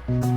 Welcome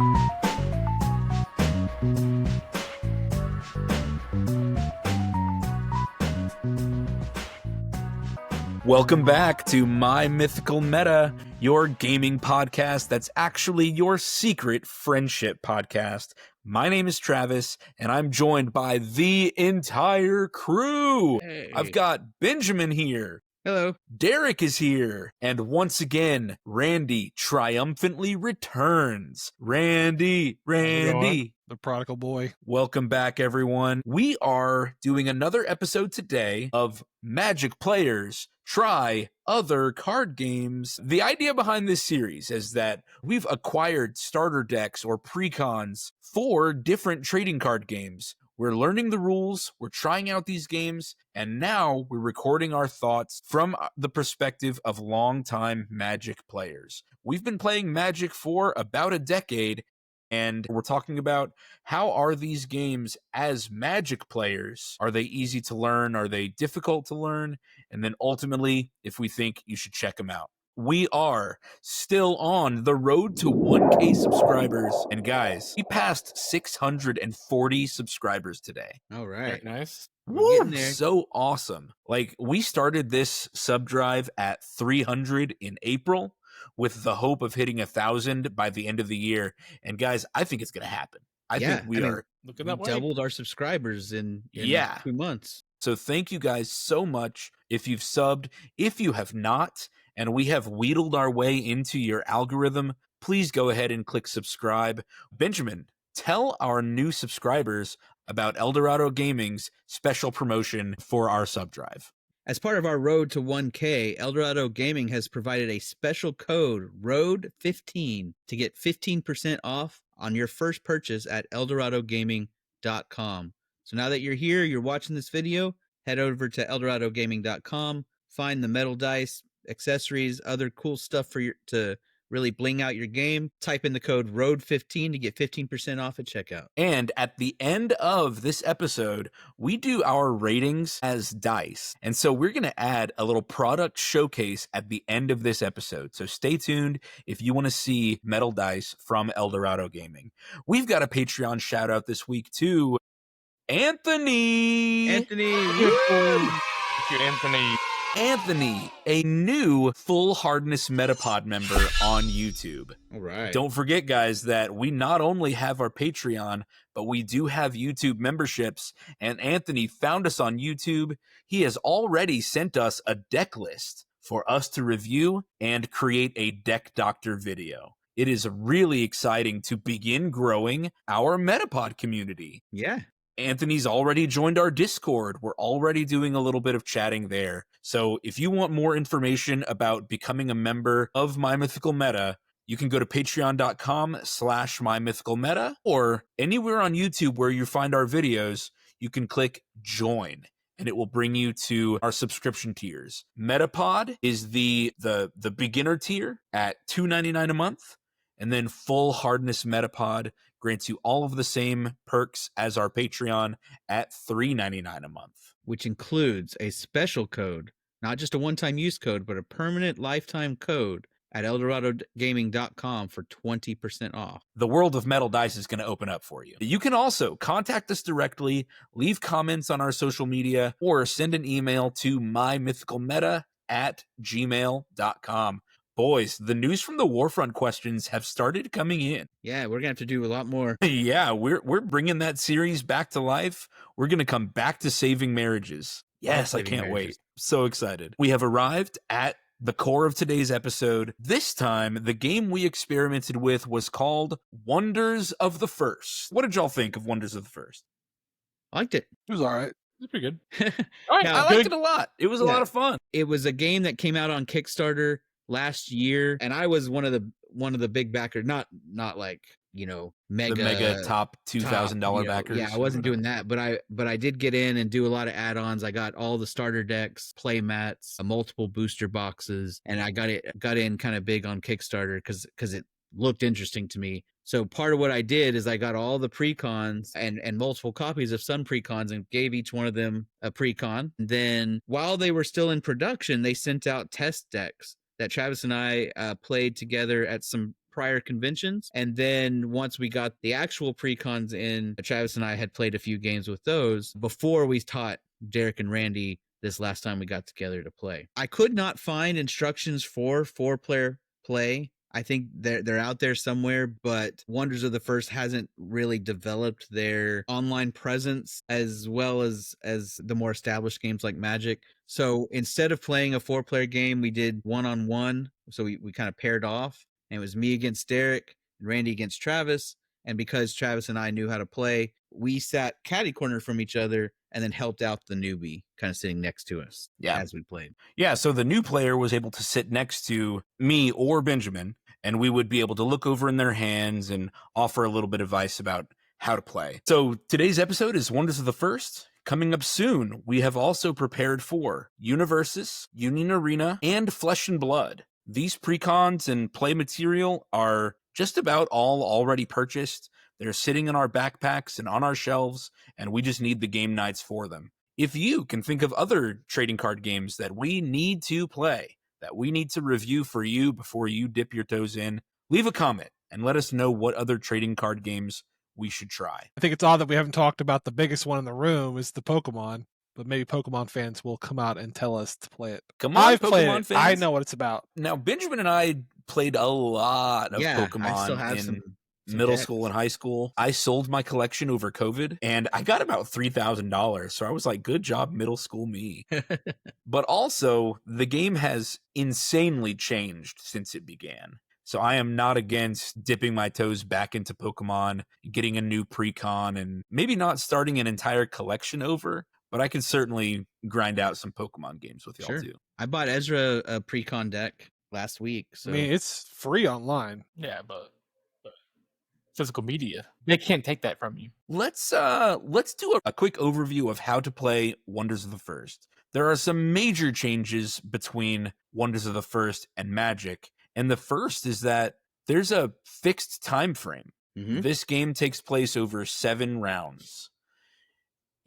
back to My Mythical Meta, your gaming podcast that's actually your secret friendship podcast. My name is Travis, and I'm joined by the entire crew. Hey. I've got Benjamin here. Hello. Derek is here. And once again, Randy triumphantly returns. Randy. The prodigal boy. Welcome back, everyone. We are doing another episode today of Magic Players Try Other Card Games. The idea behind this series is that we've acquired starter decks or precons for different trading card games. We're learning the rules, we're trying out these games, and now we're recording our thoughts from the perspective of longtime Magic players. We've been playing Magic for about a decade, and we're talking about how are these games as Magic players? Are they easy to learn? Are they difficult to learn? And then ultimately, if we think you should check them out. We are still on the road to 1K subscribers. And guys, we passed 640 subscribers today. All right. Nice. Woo! So awesome. Like, we started this sub drive at 300 in April with the hope of hitting 1,000 by the end of the year. And guys, I think it's going to happen. I think we are looking that way. Doubled our subscribers in 2 months. So thank you guys so much. If you've subbed, if you have not, and we have wheedled our way into your algorithm, please go ahead and click subscribe. Benjamin, tell our new subscribers about Eldorado Gaming's special promotion for our sub drive. As part of our road to 1K, Eldorado Gaming has provided a special code, ROAD15, to get 15% off on your first purchase at eldoradogaming.com. So now that you're here, you're watching this video, head over to eldoradogaming.com, find the metal dice, accessories, other cool stuff for to really bling out your game. Type in the code ROAD15 to get 15% off at checkout. And at the end of this episode, we do our ratings as dice. And so we're going to add a little product showcase at the end of this episode. So stay tuned if you want to see metal dice from Eldorado Gaming. We've got a Patreon shout out this week to Anthony. Thank you, Anthony. Anthony, a new full hardness Metapod member on YouTube. All right. Don't forget, guys, that we not only have our Patreon, but we do have YouTube memberships. And Anthony found us on YouTube. He has already sent us a deck list for us to review and create a Deck Doctor video. It is really exciting to begin growing our Metapod community. Yeah. Anthony's already joined our Discord. We're already doing a little bit of chatting there. So if you want more information about becoming a member of My Mythical Meta, you can go to patreon.com/MyMythicalMeta, or anywhere on YouTube where you find our videos, you can click join and it will bring you to our subscription tiers. Metapod is the beginner tier at $2.99 a month, and then full hardness Metapod grants you all of the same perks as our Patreon at $3.99 a month. Which includes a special code, not just a one-time use code, but a permanent lifetime code at eldoradogaming.com for 20% off. The world of metal dice is going to open up for you. You can also contact us directly, leave comments on our social media, or send an email to mymythicalmeta@gmail.com. Boys, the news from the Warfront questions have started coming in. Yeah, we're going to have to do a lot more. Yeah, we're bringing that series back to life. We're going to come back to saving marriages. Yes, I can't wait. So excited. We have arrived at the core of today's episode. This time, the game we experimented with was called Wonders of the First. What did y'all think of Wonders of the First? I liked it. It was all right. It was pretty good. I liked it a lot. It was a lot of fun. It was a game that came out on Kickstarter last year, and I was one of the big backers, not like, mega top $2,000 backers. Yeah, I wasn't doing that, but I did get in and do a lot of add-ons. I got all the starter decks, play mats, multiple booster boxes, and I got in kind of big on Kickstarter because it looked interesting to me. So part of what I did is I got all the precons and multiple copies of some precons and gave each one of them a precon. And then while they were still in production, they sent out test decks that Travis and I played together at some prior conventions. And then once we got the actual pre-cons in, Travis and I had played a few games with those before we taught Derek and Randy this last time we got together to play. I could not find instructions for 4-player play. I think they're out there somewhere, but Wonders of the First hasn't really developed their online presence as well as the more established games like Magic. So instead of playing a 4-player game, we did one-on-one. So we kind of paired off, and it was me against Derek and Randy against Travis. And because Travis and I knew how to play, we sat catty corner from each other and then helped out the newbie kind of sitting next to us as we played. Yeah, so the new player was able to sit next to me or Benjamin, and we would be able to look over in their hands and offer a little bit of advice about how to play. So today's episode is Wonders of the First. Coming up soon, we have also prepared for Universus, Union Arena, and Flesh and Blood. These precons and play material are just about all already purchased. They're sitting in our backpacks and on our shelves, and we just need the game nights for them. If you can think of other trading card games that we need to play, that we need to review for you before you dip your toes in, leave a comment and let us know what other trading card games we should try. I think it's odd that we haven't talked about the biggest one in the room is the Pokemon, but maybe Pokemon fans will come out and tell us to play it. Come on, I've Pokemon played it. fans. I know what it's about. Now, Benjamin and I played a lot of Pokemon I still have in some middle decks. school and high school. I sold my collection over COVID, and I got about $3,000. So I was like, good job, middle school me. But also, the game has insanely changed since it began. So I am not against dipping my toes back into Pokemon, getting a new precon, and maybe not starting an entire collection over, but I can certainly grind out some Pokemon games with y'all too. I bought Ezra a precon deck last week. So I mean, it's free online. Yeah, but physical media, they can't take that from you. Let's do a quick overview of how to play Wonders of the First. There are some major changes between Wonders of the First and Magic, and the first is that there's a fixed time frame. This game takes place over 7 rounds.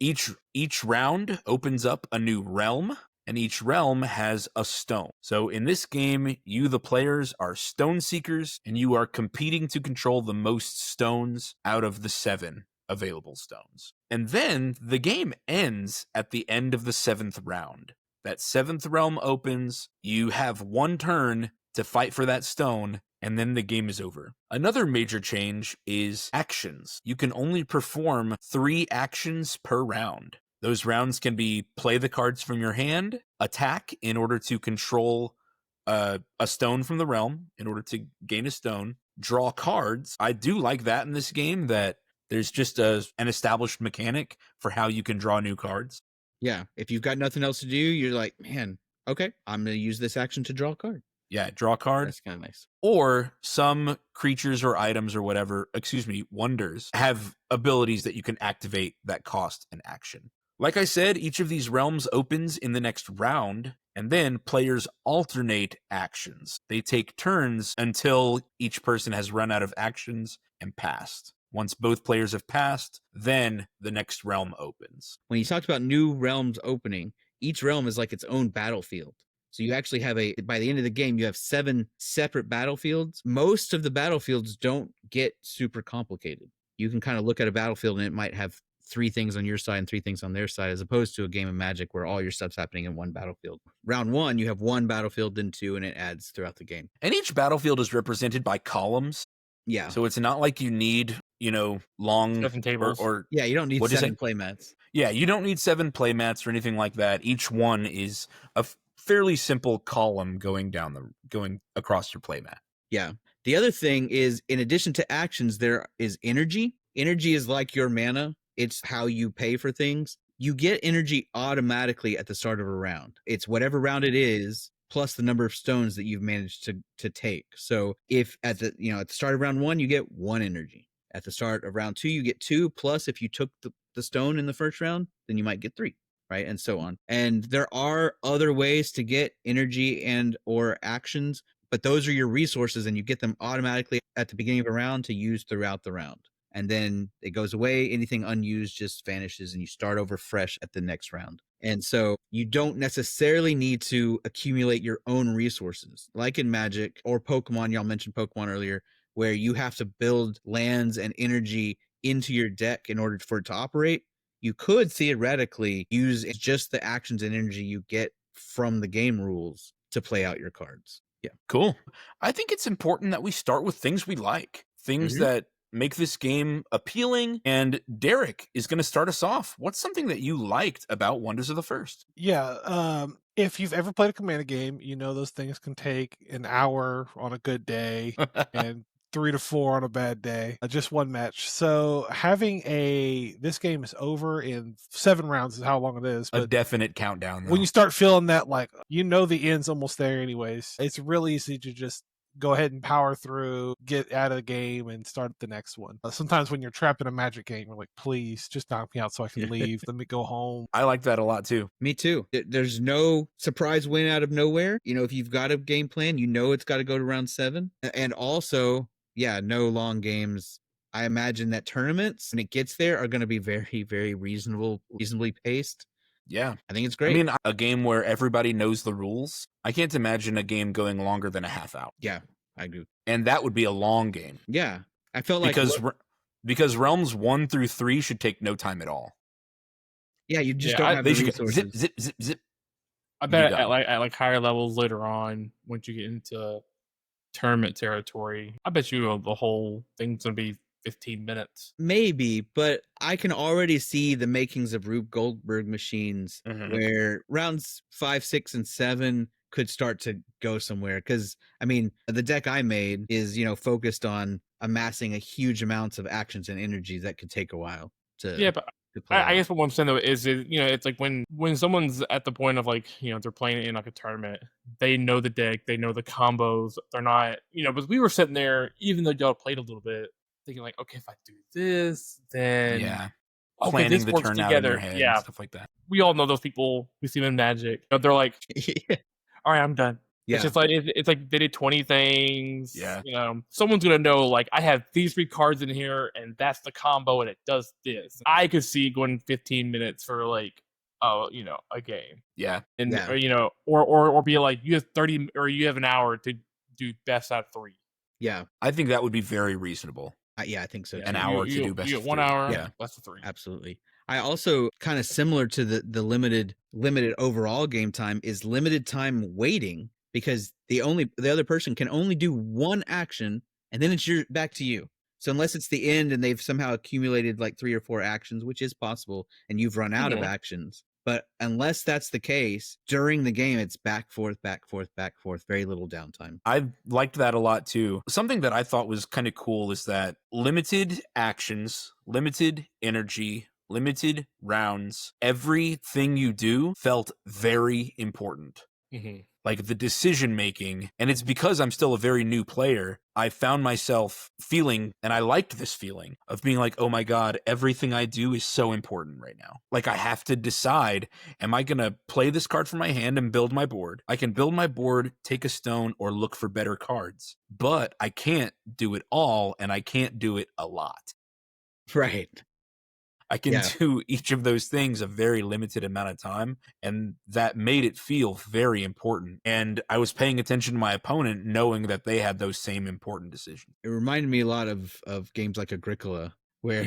Each round opens up a new realm, and each realm has a stone. So in this game, you, the players, are stone seekers, and you are competing to control the most stones out of the 7 available stones. And then the game ends at the end of the 7th round. That 7th realm opens, you have 1 turn to fight for that stone, and then the game is over. Another major change is actions. You can only perform 3 actions per round. Those rounds can be play the cards from your hand, attack in order to control a stone from the realm, in order to gain a stone, draw cards. I do like that in this game, that there's just an established mechanic for how you can draw new cards. Yeah, if you've got nothing else to do, you're like, man, okay, I'm going to use this action to draw a card. Yeah, draw a card. That's kind of nice. Or some creatures or items or whatever, wonders, have abilities that you can activate that cost an action. Like I said, each of these realms opens in the next round, and then players alternate actions. They take turns until each person has run out of actions and passed. Once both players have passed, then the next realm opens. When you talked about new realms opening, each realm is like its own battlefield. So you actually have by the end of the game, you have 7 separate battlefields. Most of the battlefields don't get super complicated. You can kind of look at a battlefield and it might have 3 things on your side and 3 things on their side, as opposed to a game of Magic where all your stuff's happening in one battlefield. Round 1, you have 1 battlefield, then 2, and it adds throughout the game. And each battlefield is represented by columns. Yeah. So it's not like you need, long Stuffing tables. or yeah, you don't need 7 playmats. Yeah, you don't need 7 playmats or anything like that. Each one is a fairly simple column going across your playmat. Yeah. The other thing is, in addition to actions, there is energy. Energy is like your mana. It's how you pay for things. You get energy automatically at the start of a round. It's whatever round it is, plus the number of stones that you've managed to take. So if at the start of round 1, you get 1 energy. At the start of round 2, you get 2, plus if you took the stone in the first round, then you might get 3. Right, and so on. And there are other ways to get energy and or actions, but those are your resources, and you get them automatically at the beginning of a round to use throughout the round. And then it goes away. Anything unused just vanishes, and you start over fresh at the next round. And so you don't necessarily need to accumulate your own resources. Like in Magic or Pokemon, y'all mentioned Pokemon earlier, where you have to build lands and energy into your deck in order for it to operate, you could theoretically use just the actions and energy you get from the game rules to play out your cards. Yeah. Cool. I think it's important that we start with things we like, things that make this game appealing. And Derek is going to start us off. What's something that you liked about Wonders of the First? Yeah, if you've ever played a Commander game, you know those things can take an hour on a good day and 3 to 4 on a bad day. Just one match. So having this game is over in 7 rounds is how long it is. A But definite countdown, though. when you start feeling that, like, the end's almost there anyways, it's real easy to just go ahead and power through, get out of the game, and start the next one. Sometimes when you're trapped in a Magic game, you're like, please, just knock me out so I can leave. Let me go home. I like that a lot, too. Me too. There's no surprise win out of nowhere. If you've got a game plan, it's got to go to round 7. And also, no long games. I imagine that tournaments, when it gets there, are going to be very, very reasonably paced. Yeah. I think it's great. I mean, a game where everybody knows the rules. I can't imagine a game going longer than a half hour. Yeah, I agree. And that would be a long game. Yeah. I felt like because realms 1 through 3 should take no time at all. Yeah, you just don't have They the should resources. zip, zip, zip, zip. I bet at higher levels later on, once you get into tournament territory, I bet you the whole thing's gonna be 15 minutes. Maybe, but I can already see the makings of Rube Goldberg machines where rounds 5, 6, and 7 could start to go somewhere. Because I mean, the deck I made is focused on amassing a huge amounts of actions and energies that could take a while to. Yeah, but I guess what I'm saying though is it's like when someone's at the point of like they're playing it in like a tournament, they know the deck, they know the combos. They're not but we were sitting there, even though y'all played a little bit, thinking like, okay, if I do this, then okay, planning this the works turn together. out in your head and stuff like that. We all know those people. We see them in Magic. They're like, all right, I'm done. Yeah. It's just like it's like they did 20 things. Yeah. Someone's gonna know like I have these 3 cards in here, and that's the combo, and it does this. I could see going 15 minutes for like a game. Yeah. And or be like you have 30 or you have an hour to do best out of 3. Yeah. I think that would be very reasonable. I think so. An hour to do best. You of get 1 3. hour. Yeah. Best of 3. Absolutely. I also kind of similar to the limited overall game time is limited time waiting, because the other person can only do one action and then it's back to you. So unless it's the end and they've somehow accumulated like 3 or 4 actions, which is possible, and you've run out of actions. But unless that's the case, during the game, it's back, forth, very little downtime. I liked that a lot too. Something that I thought was kind of cool is that limited actions, limited energy, limited rounds, everything you do felt very important. Like the decision making. And it's because I'm still a very new player. I found myself feeling, and I liked this feeling of being like, oh my God, everything I do is so important right now. Like I have to decide, am I going to play this card from my hand and build my board? I can build my board, take a stone, or look for better cards. But I can't do it all, and I can't do it a lot. Right. I can do each of those things a very limited amount of time, and that made it feel very important. And I was paying attention to my opponent, knowing that they had those same important decisions. It reminded me a lot of games like Agricola, where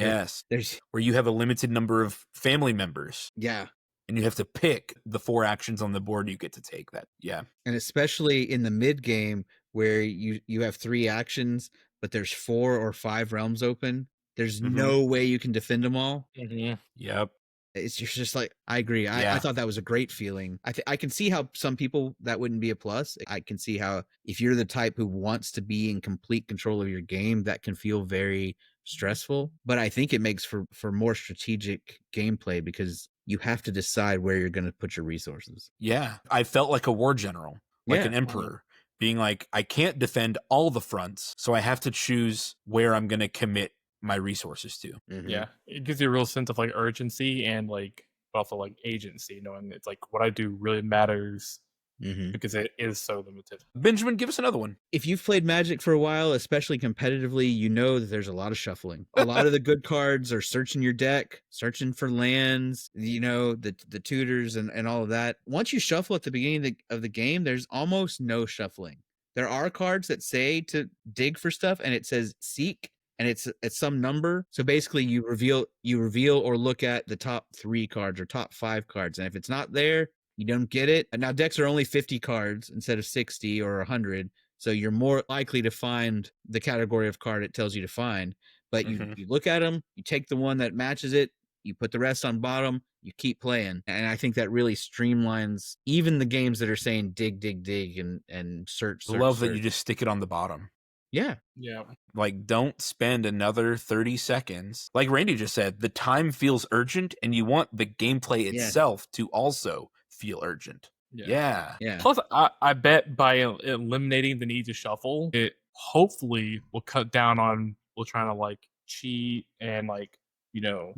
where you have a limited number of family members. Yeah. And you have to pick the 4 actions on the board you get to take that. Yeah. And especially in the mid game where you have 3 actions, but there's 4 or 5 realms open. There's no way you can defend them all. Yep. It's just like, I agree. I thought that was a great feeling. I can see how some people that wouldn't be a plus. I can see how if you're the type who wants to be in complete control of your game, that can feel very stressful. But I think it makes for more strategic gameplay, because you have to decide where you're going to put your resources. Yeah. I felt like a war general, like an emperor, being like, I can't defend all the fronts, so I have to choose where I'm going to commit my resources to. Yeah, it gives you a real sense of like urgency and like also like agency, knowing it's like what I do really matters because it is so limited. Benjamin, give us another one. If you've played Magic for a while, especially competitively, you know that there's a lot of shuffling. A lot of the good cards are searching your deck, searching for lands, the tutors and all of that. Once you shuffle at the beginning of the game, there's almost no shuffling. There are cards that say to dig for stuff, and it says seek, and it's some number. So basically, you reveal or look at the top 3 cards or top 5 cards, and if it's not there, you don't get it. And now decks are only 50 cards instead of 60 or 100, so you're more likely to find the category of card it tells you to find. But you look at them, you take the one that matches it, you put the rest on bottom, you keep playing. And I think that really streamlines even the games that are saying dig, dig, dig and search. Love that you just stick it on the bottom. Yeah. Yeah. Like, don't spend another 30 seconds. Like Randy just said, the time feels urgent, and you want the gameplay itself to also feel urgent. Yeah. Plus, I bet by eliminating the need to shuffle, it hopefully will cut down on people trying to like cheat and like, you know,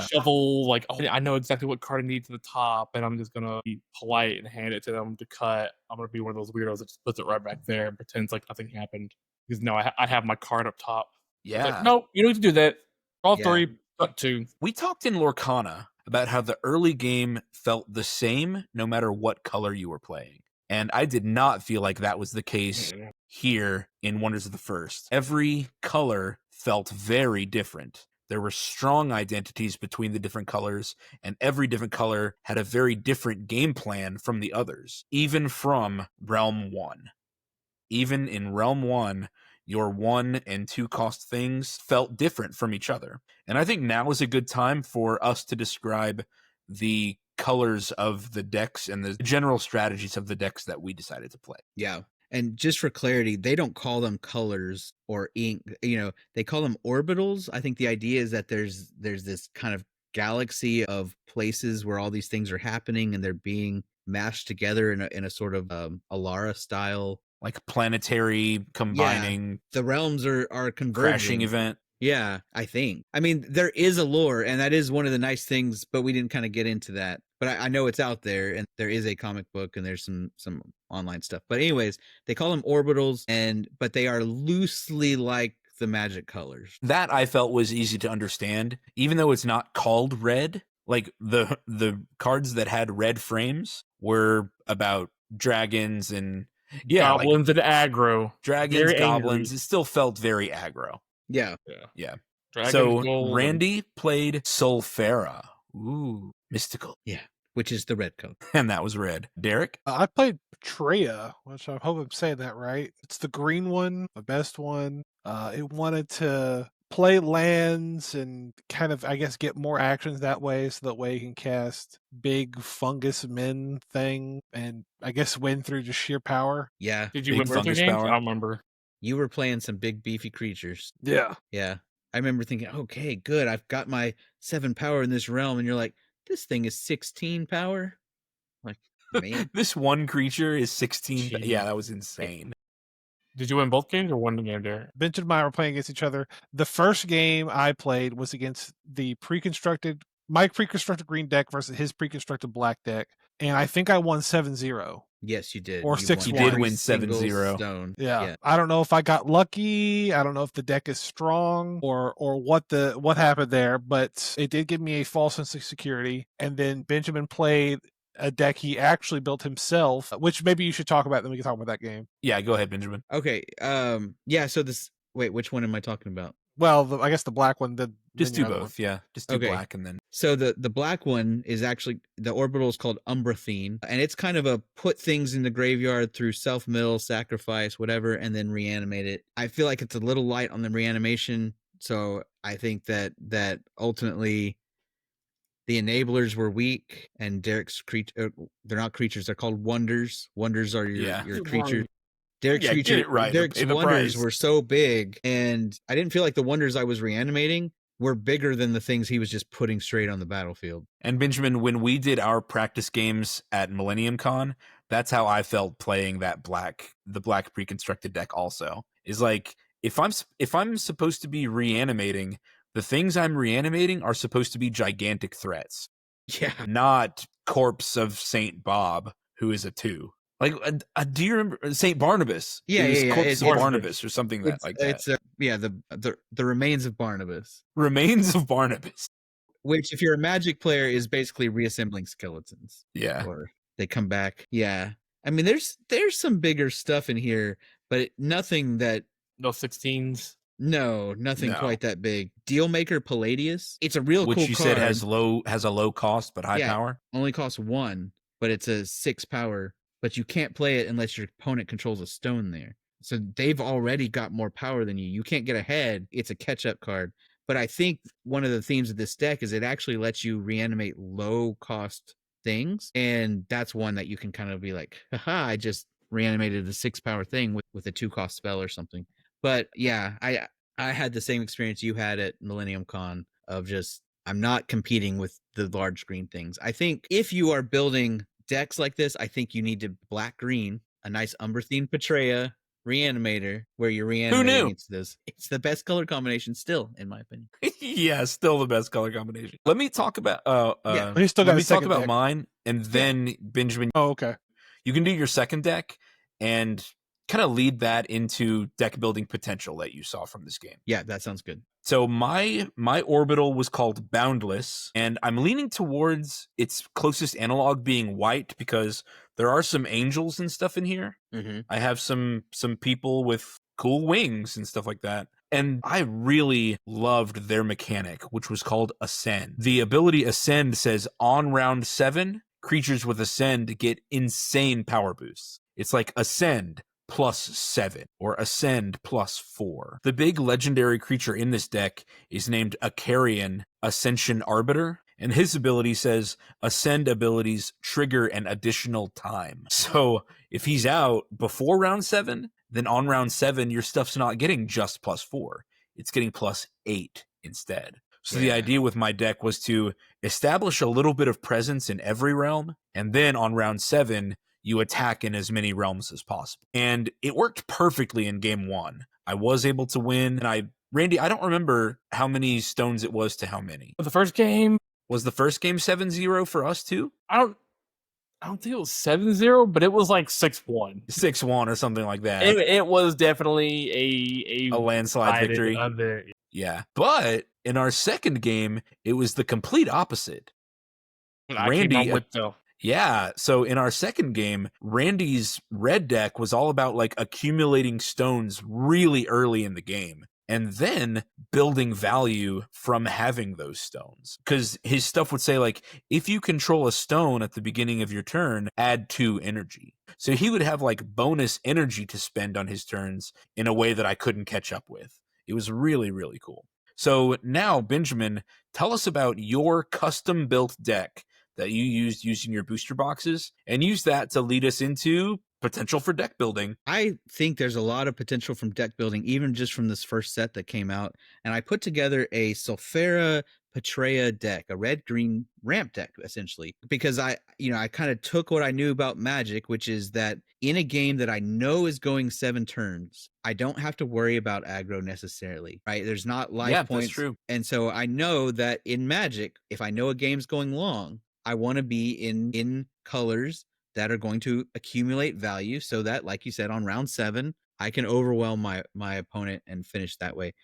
shuffle like, oh, I know exactly what card I need to the top, and I'm just gonna be polite and hand it to them to cut. I'm gonna be one of those weirdos that just puts it right back there and pretends like nothing happened because no, I have my card up top. Yeah. Like, no, you don't need to do that. All 3, cut 2. We talked in Lorcana about how the early game felt the same no matter what color you were playing. And I did not feel like that was the case here in Wonders of the First. Every color felt very different. There were strong identities between the different colors, and every different color had a very different game plan from the others, even from Realm 1. Even in Realm 1, your 1 and 2 cost things felt different from each other. And I think now is a good time for us to describe the colors of the decks and the general strategies of the decks that we decided to play. Yeah. And just for clarity, they don't call them colors or ink, they call them orbitals. I think the idea is that there's this kind of galaxy of places where all these things are happening and they're being mashed together in a sort of Alara style, like planetary combining. The realms are converging. Crashing event. Yeah, I think. I mean, there is a lore, and that is one of the nice things, but we didn't kind of get into that. But I know it's out there, and there is a comic book, and there's some online stuff. But anyways, they call them orbitals, but they are loosely like the magic colors. That I felt was easy to understand, even though it's not called red. Like the cards that had red frames were about dragons and goblins and aggro. Dragons, very goblins. Angry. It still felt very aggro. Yeah. Dragons, so Randy played Solfera. Ooh, mystical. Yeah, which is the red color. And that was red. Derek? I played Treya, which I hope I'm saying that right. It's the green one, the best one. It wanted to play lands and kind of, I guess, get more actions that way, so that way you can cast big fungus men thing and I guess win through just sheer power. Yeah. Did you win both your games? I don't remember. You were playing some big beefy creatures. Yeah. Yeah. I remember thinking, okay, good. I've got my 7 power in this realm. And you're like, this thing is 16 power. Like, man. This one creature is 16. Jeez. Yeah, that was insane. Did you win both games or one game, Derek? Bench and I were playing against each other. The first game I played was against my pre-constructed green deck versus his pre-constructed black deck. And I think I won 7-0. Yes, you did. Or you 6-1. You did win 7-0. Yeah. I don't know if I got lucky. I don't know if the deck is strong or what happened there, but it did give me a false sense of security. And then Benjamin played a deck he actually built himself, which maybe you should talk about, then we can talk about that game. Yeah, go ahead, Benjamin. Okay. So which one am I talking about? Well, I guess the black one. Just do both. Yeah, just do black and then. So the black one is actually, the orbital is called Umbrathine, and it's kind of a put things in the graveyard through self-mill, sacrifice, whatever, and then reanimate it. I feel like it's a little light on the reanimation, so I think that ultimately the enablers were weak, and Derek's creature, they're not creatures, they're called wonders. Wonders are your creature. Derek's creature, get it right. Derek's wonders were so big, and I didn't feel like the wonders I was reanimating were bigger than the things he was just putting straight on the battlefield. And Benjamin, when we did our practice games at Millennium Con, that's how I felt playing the black pre-constructed deck also. Is like, if I'm supposed to be reanimating, the things I'm reanimating are supposed to be gigantic threats. Yeah. Not Corpse of Saint Bob, who is a 2. Like, do you remember Saint Barnabas? Yeah. Corpse of Barnabas or something like that. It's the remains of Barnabas. Remains of Barnabas. Which, if you're a Magic player, is basically reassembling skeletons. Yeah. Or they come back. Yeah. I mean, there's some bigger stuff in here, but nothing that No 16s. nothing No. quite that big. Dealmaker Palladius. It's a real Which cool you card. said has a low cost but high power. Only costs 1, but it's a 6 power. But you can't play it unless your opponent controls a stone there. So they've already got more power than you. You can't get ahead. It's a catch-up card. But I think one of the themes of this deck is it actually lets you reanimate low-cost things, and that's one that you can kind of be like, haha, I just reanimated a 6 power thing with a 2-cost spell or something. But yeah, I had the same experience you had at Millennium Con of just, I'm not competing with the large screen things. I think if you are building decks like this, I think you need to black-green, a nice Umber-themed Petrea Reanimator, where you're reanimating knew? into this. It's the best color combination still, in my opinion. Yeah, still the best color combination. Let me talk about He's still got let me his talk second about deck. mine, and then Benjamin, Oh, okay. you can do your second deck and kind of lead that into deck building potential that you saw from this game. Yeah, that sounds good. So my orbital was called Boundless, and I'm leaning towards its closest analog being white because there are some angels and stuff in here. Mm-hmm. I have some people with cool wings and stuff like that. And I really loved their mechanic, which was called Ascend. The ability Ascend says on round 7, creatures with Ascend get insane power boosts. It's like Ascend +7 or Ascend +4. The big legendary creature in this deck is named Acarian Ascension Arbiter, and his ability says Ascend abilities trigger an additional time. So if he's out before round 7, then on round 7, your stuff's not getting just +4. It's getting +8 instead. So the idea with my deck was to establish a little bit of presence in every realm, and then on round 7, you attack in as many realms as possible. And it worked perfectly in game 1. I was able to win, and Randy, I don't remember how many stones it was to how many. The first game Was the first game 7-0 for us too? I don't think it was 7-0, but it was like 6-1. 6-1 or something like that. It was definitely a landslide victory. There. Yeah. But in our second game, it was the complete opposite. Randy with though. Yeah, so in our second game, Randy's red deck was all about like accumulating stones really early in the game and then building value from having those stones. Because his stuff would say like, if you control a stone at the beginning of your turn, add 2 energy. So he would have like bonus energy to spend on his turns in a way that I couldn't catch up with. It was really, really cool. So now, Benjamin, tell us about your custom built deck that you used using your booster boxes, and use that to lead us into potential for deck building. I think there's a lot of potential from deck building, even just from this first set that came out. And I put together a Sulfera Petrea deck, a red-green ramp deck, essentially, because I kind of took what I knew about Magic, which is that in a game that I know is going 7 turns, I don't have to worry about aggro necessarily, right? There's not life points. That's true. And so I know that in Magic, if I know a game's going long, I want to be in colors that are going to accumulate value so that, like you said, on round 7, I can overwhelm my opponent and finish that way.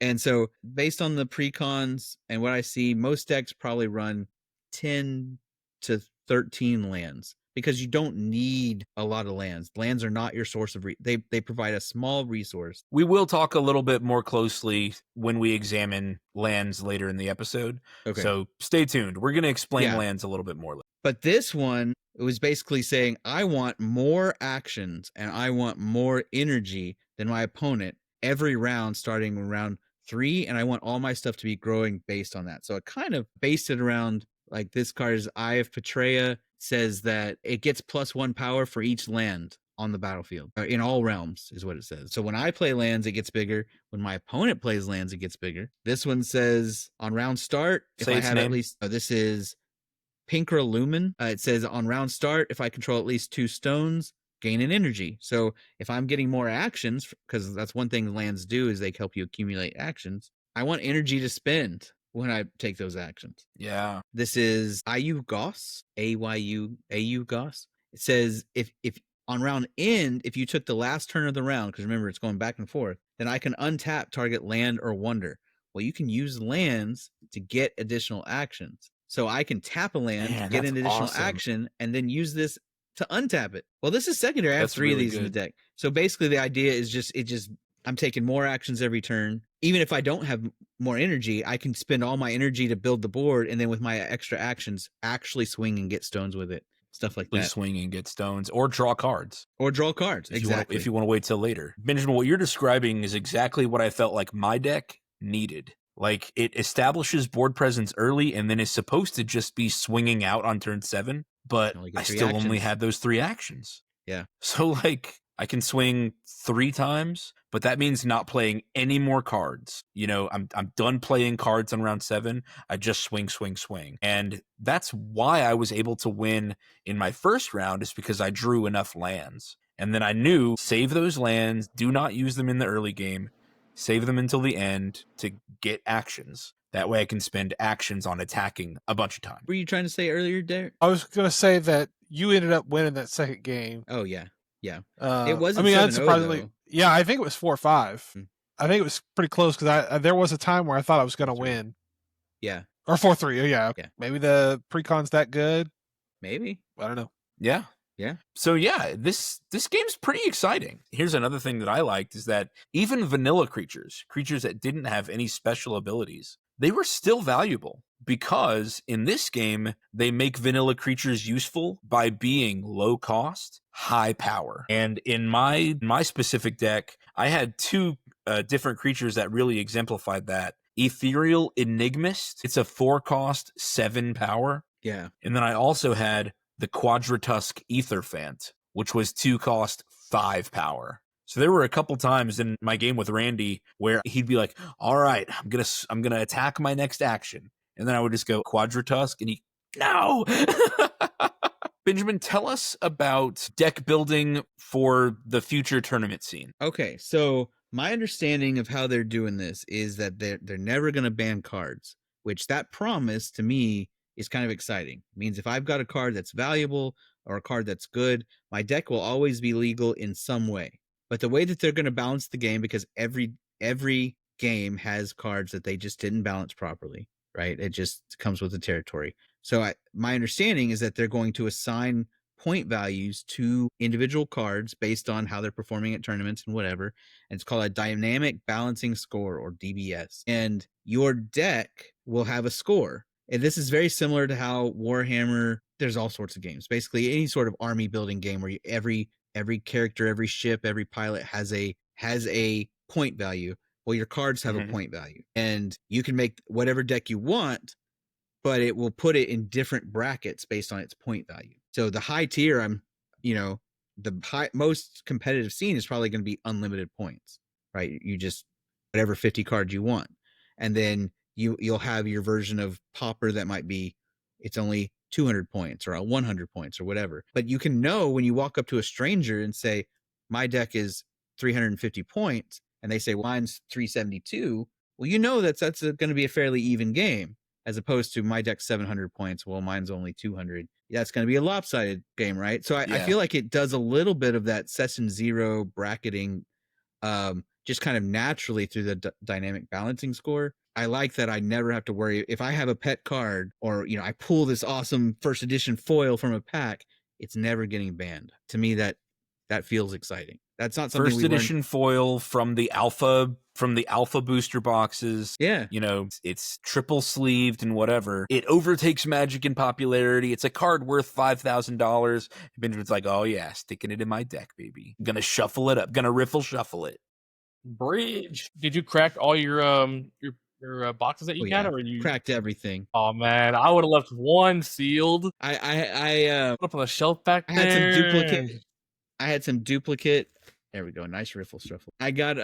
And so based on the precons and what I see, most decks probably run 10 to 13 lands because you don't need a lot of lands. Lands are not your source of they provide a small resource. We will talk a little bit more closely when we examine lands later in the episode. Okay. So stay tuned. We're going to explain lands a little bit more. But this one, it was basically saying, I want more actions and I want more energy than my opponent every round starting round 3, and I want all my stuff to be growing based on that. So it kind of based it around like this card's Eye of Petrea says that it gets +1 power for each land on the battlefield in all realms is what it says. So when I play lands, it gets bigger. When my opponent plays lands, it gets bigger. This one says on round start, if I have at least, this is Pinkra Lumen. It says on round start, if I control at least 2 stones, gain an energy. So if I'm getting more actions, because that's one thing lands do is they help you accumulate actions, I want energy to spend when I take those actions. Yeah. This is Ayu Goss, AU Goss. It says if on round end, if you took the last turn of the round, because remember it's going back and forth, then I can untap target land or wonder. Well, you can use lands to get additional actions. So I can tap a land, get an additional action, and then use this to untap it. Well, this is secondary. I have That's 3 of really these in the good. deck. So basically the idea is just I'm taking more actions every turn. Even if I don't have more energy, I can spend all my energy to build the board, and then with my extra actions, actually swing and get stones with it. Stuff like Please that. swing and get stones or draw cards. Or draw cards. If Exactly. if you want to wait till later. Benjamin, what you're describing is exactly what I felt like my deck needed. Like, it establishes board presence early and then is supposed to just be swinging out on turn 7, but Only get I 3 still only actions. had those 3 actions. Yeah. So, like, I can swing 3 times, but that means not playing any more cards. You know, I'm done playing cards on round 7. I just swing. And that's why I was able to win in my first round, is because I drew enough lands. And then I knew, save those lands, do not use them in the early game, save them until the end to get actions. That way I can spend actions on attacking a bunch of times. Were you trying to say earlier, Derek? I was going to say that you ended up winning that second game. Oh, yeah. Yeah. It wasn't I mean, 7-0 unsurprisingly, though. yeah, I think it was 4-5. Hmm. I think it was pretty close because there was a time where I thought I was going to 4-3. win. Yeah. Or 4-3. Oh, yeah. Yeah. Maybe the precon's that good. Maybe. I don't know. Yeah. Yeah. So yeah, this game's pretty exciting. Here's another thing that I liked is that even vanilla creatures that didn't have any special abilities, they were still valuable, because in this game, they make vanilla creatures useful by being low cost, high power. And in my specific deck, I had 2 different creatures that really exemplified that. Ethereal Enigmist, it's a 4-cost, 7 power. Yeah. And then I also had the Quadratusk Etherphant, which was 2-cost, 5 power. So there were a couple times in my game with Randy where he'd be like, "All right, I'm gonna attack my next action," and then I would just go Quadratusk, and no. Benjamin, tell us about deck building for the future tournament scene. Okay, so my understanding of how they're doing this is that they're never going to ban cards, which that promise to me is kind of exciting. It means if I've got a card that's valuable or a card that's good, my deck will always be legal in some way. But the way that they're going to balance the game, because every game has cards that they just didn't balance properly, right? It just comes with the territory. So my understanding is that they're going to assign point values to individual cards based on how they're performing at tournaments and whatever. And it's called a dynamic balancing score, or DBS. And your deck will have a score. And this is very similar to how Warhammer, there's all sorts of games. Basically, any sort of army building game where every character, every ship, every pilot has a point value. Well, your cards have a point value. And you can make whatever deck you want, but it will put it in different brackets based on its point value. So the high tier, the most competitive scene is probably going to be unlimited points, right? You just, whatever 50 cards you want. And then you'll have your version of Pauper that might be, it's only 200 points or 100 points or whatever. But you can know when you walk up to a stranger and say, my deck is 350 points, and they say, mine's 372. Well, you know that's going to be a fairly even game, as opposed to my deck's 700 points. Well, mine's only 200. That's going to be a lopsided game, right? So I feel like it does a little bit of that session zero bracketing, just kind of naturally through the dynamic balancing score. I like that I never have to worry if I have a pet card, or I pull this awesome first edition foil from a pack, it's never getting banned. To me, that feels exciting. That's not something First edition foil from the alpha booster boxes. Yeah. It's triple sleeved and whatever. It overtakes Magic in popularity. It's a card worth $5,000. Benjamin's like, "Oh yeah, sticking it in my deck, baby. Gonna shuffle it up. Gonna riffle shuffle it." Bridge. Did you crack all your boxes that you got, or you cracked everything? Oh man, I would have left one sealed. I put up on the shelf back there. I had some duplicate. There we go. Nice riffle shuffle. I got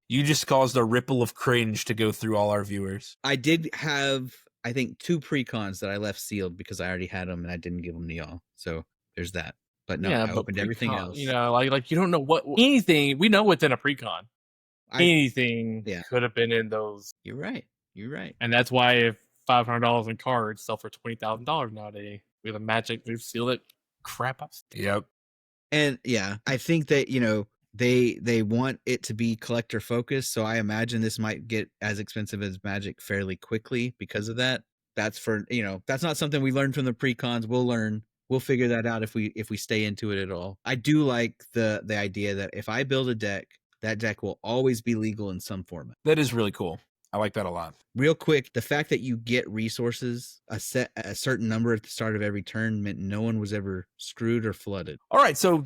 You just caused a ripple of cringe to go through all our viewers. I did have, I think, 2 precons that I left sealed because I already had them and I didn't give them to y'all. So there's that. But no, I opened everything else. Like you don't know what anything. We know what's in a precon. Anything could have been in those. You're right. And that's why if $500 in cards sell for $20,000 nowadays, with a Magic, we've sealed it. Crap up. Yep. And yeah, I think that they want it to be collector focused, so I imagine this might get as expensive as Magic fairly quickly because of that. That's for that's not something we learned from the precons. We'll learn We'll figure that out if we stay into it at all. I do like the idea that if I build a deck, that deck will always be legal in some format. That is really cool. I like that a lot. Real quick, the fact that you get resources a certain number at the start of every turn meant no one was ever screwed or flooded. All right, so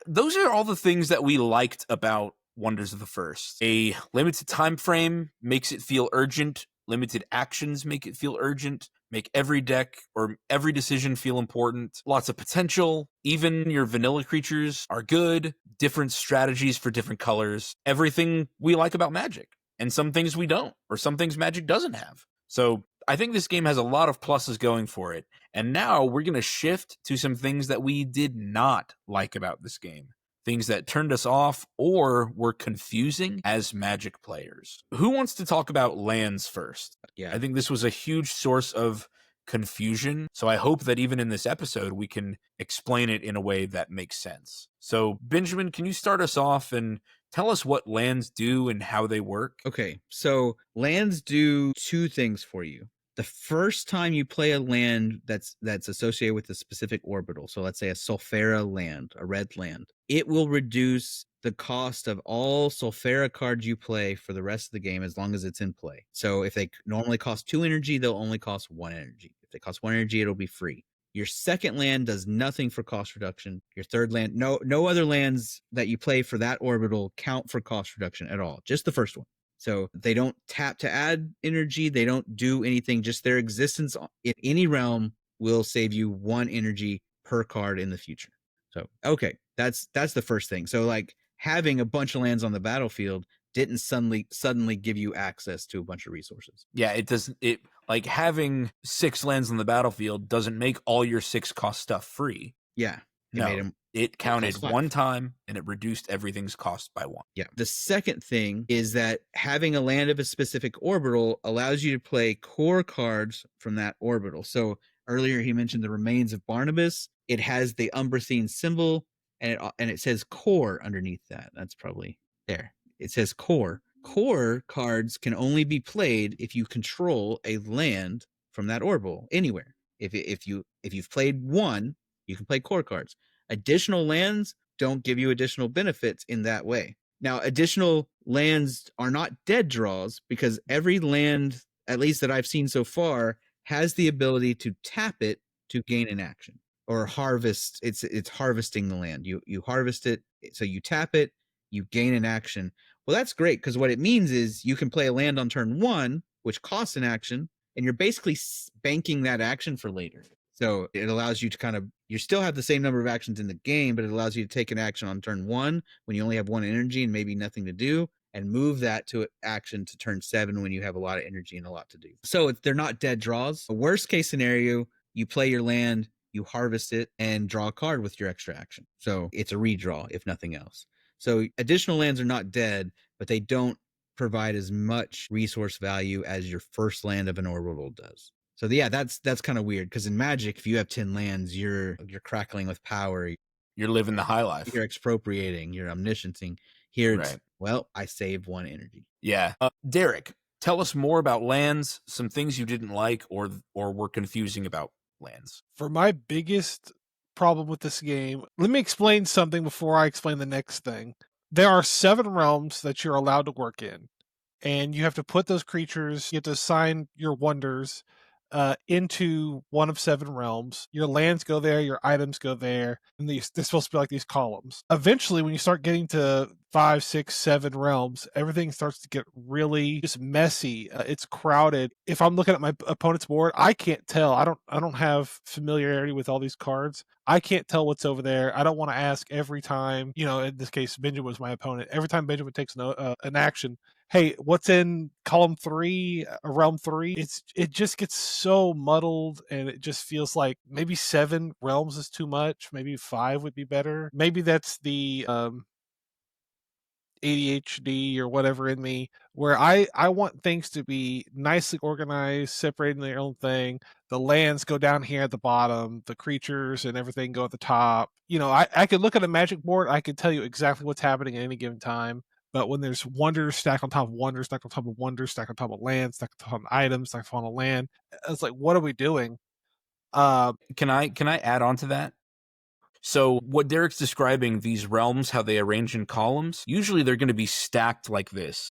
those are all the things that we liked about Wonders of the First. A limited time frame makes it feel urgent. Limited actions make it feel urgent. Make every deck or every decision feel important. Lots of potential. Even your vanilla creatures are good. Different strategies for different colors. Everything we like about Magic. And some things we don't, or some things Magic doesn't have. So I think this game has a lot of pluses going for it. And now we're going to shift to some things that we did not like about this game. Things that turned us off or were confusing as Magic players. Who wants to talk about lands first? Yeah. I think this was a huge source of confusion. So I hope that even in this episode, we can explain it in a way that makes sense. So Benjamin, can you start us off and tell us what lands do and how they work? Okay, so lands do two things for you. The first time you play a land that's associated with a specific orbital, so let's say a Sulfera land, a red land, it will reduce the cost of all Sulfera cards you play for the rest of the game as long as it's in play. So if they normally cost 2 energy, they'll only cost 1 energy. If they cost 1 energy, it'll be free. Your second land does nothing for cost reduction. Your third land, no other lands that you play for that orbital count for cost reduction at all. Just the first one. So they don't tap to add energy. They don't do anything. Just their existence in any realm will save you 1 energy per card in the future. So, okay, that's the first thing. So like having a bunch of lands on the battlefield didn't suddenly give you access to a bunch of resources. Yeah, it doesn't. It like having 6 lands on the battlefield doesn't make all your 6 cost stuff free. Yeah. It counted cost 5. 1 time and it reduced everything's cost by 1. Yeah. The second thing is that having a land of a specific orbital allows you to play core cards from that orbital. So earlier he mentioned the remains of Barnabas. It has the Umbrathine symbol and it says core underneath that. That's probably there. It says core. Core cards can only be played if you control a land from that orbital anywhere. If you've played 1, you can play core cards. Additional lands don't give you additional benefits in that way. Now, additional lands are not dead draws because every land, at least that I've seen so far, has the ability to tap it to gain an action or harvest. It's harvesting the land. You harvest it, so you tap it, you gain an action. Well, that's great because what it means is you can play a land on turn 1, which costs an action, and you're basically banking that action for later. So it allows you to you still have the same number of actions in the game, but it allows you to take an action on turn 1 when you only have 1 energy and maybe nothing to do, and move that to action to turn 7 when you have a lot of energy and a lot to do. So they're not dead draws. A worst case scenario, you play your land, you harvest it, and draw a card with your extra action. So it's a redraw, if nothing else. So additional lands are not dead, but they don't provide as much resource value as your first land of an orbital does. So yeah, that's kind of weird because in Magic, if you have 10 lands, you're crackling with power. You're living the high life. You're expropriating. You're omniscienting. Here, it's, Right. Well, I saved 1 energy. Yeah. Derek, tell us more about lands, some things you didn't like or were confusing about lands. For my biggest problem with this game, let me explain something before I explain the next thing. There are 7 realms that you're allowed to work in, and you have to put those creatures, you have to assign your wonders into one of 7 realms. Your lands go there, your items go there, and they're supposed to be like these columns. Eventually, when you start getting to 5, 6, 7 realms, everything starts to get really just messy. It's crowded. If I'm looking at my opponent's board, I can't tell. I don't have familiarity with all these cards. I can't tell what's over there. I don't want to ask every time. In this case, Benjamin was my opponent. Every time Benjamin takes an action, hey, what's in column 3, realm 3? It just gets so muddled, and it just feels like maybe 7 realms is too much. Maybe 5 would be better. Maybe that's the ADHD or whatever in me, where I want things to be nicely organized, separating their own thing. The lands go down here at the bottom, the creatures and everything go at the top. I could look at a Magic board, I could tell you exactly what's happening at any given time. But when there's wonders stacked on top of wonders, stacked on top of wonders, stacked on top of land, stacked on top of items, stacked on a land, it's like, what are we doing? Can I add on to that? So what Derek's describing, these realms, how they arrange in columns, usually they're going to be stacked like this.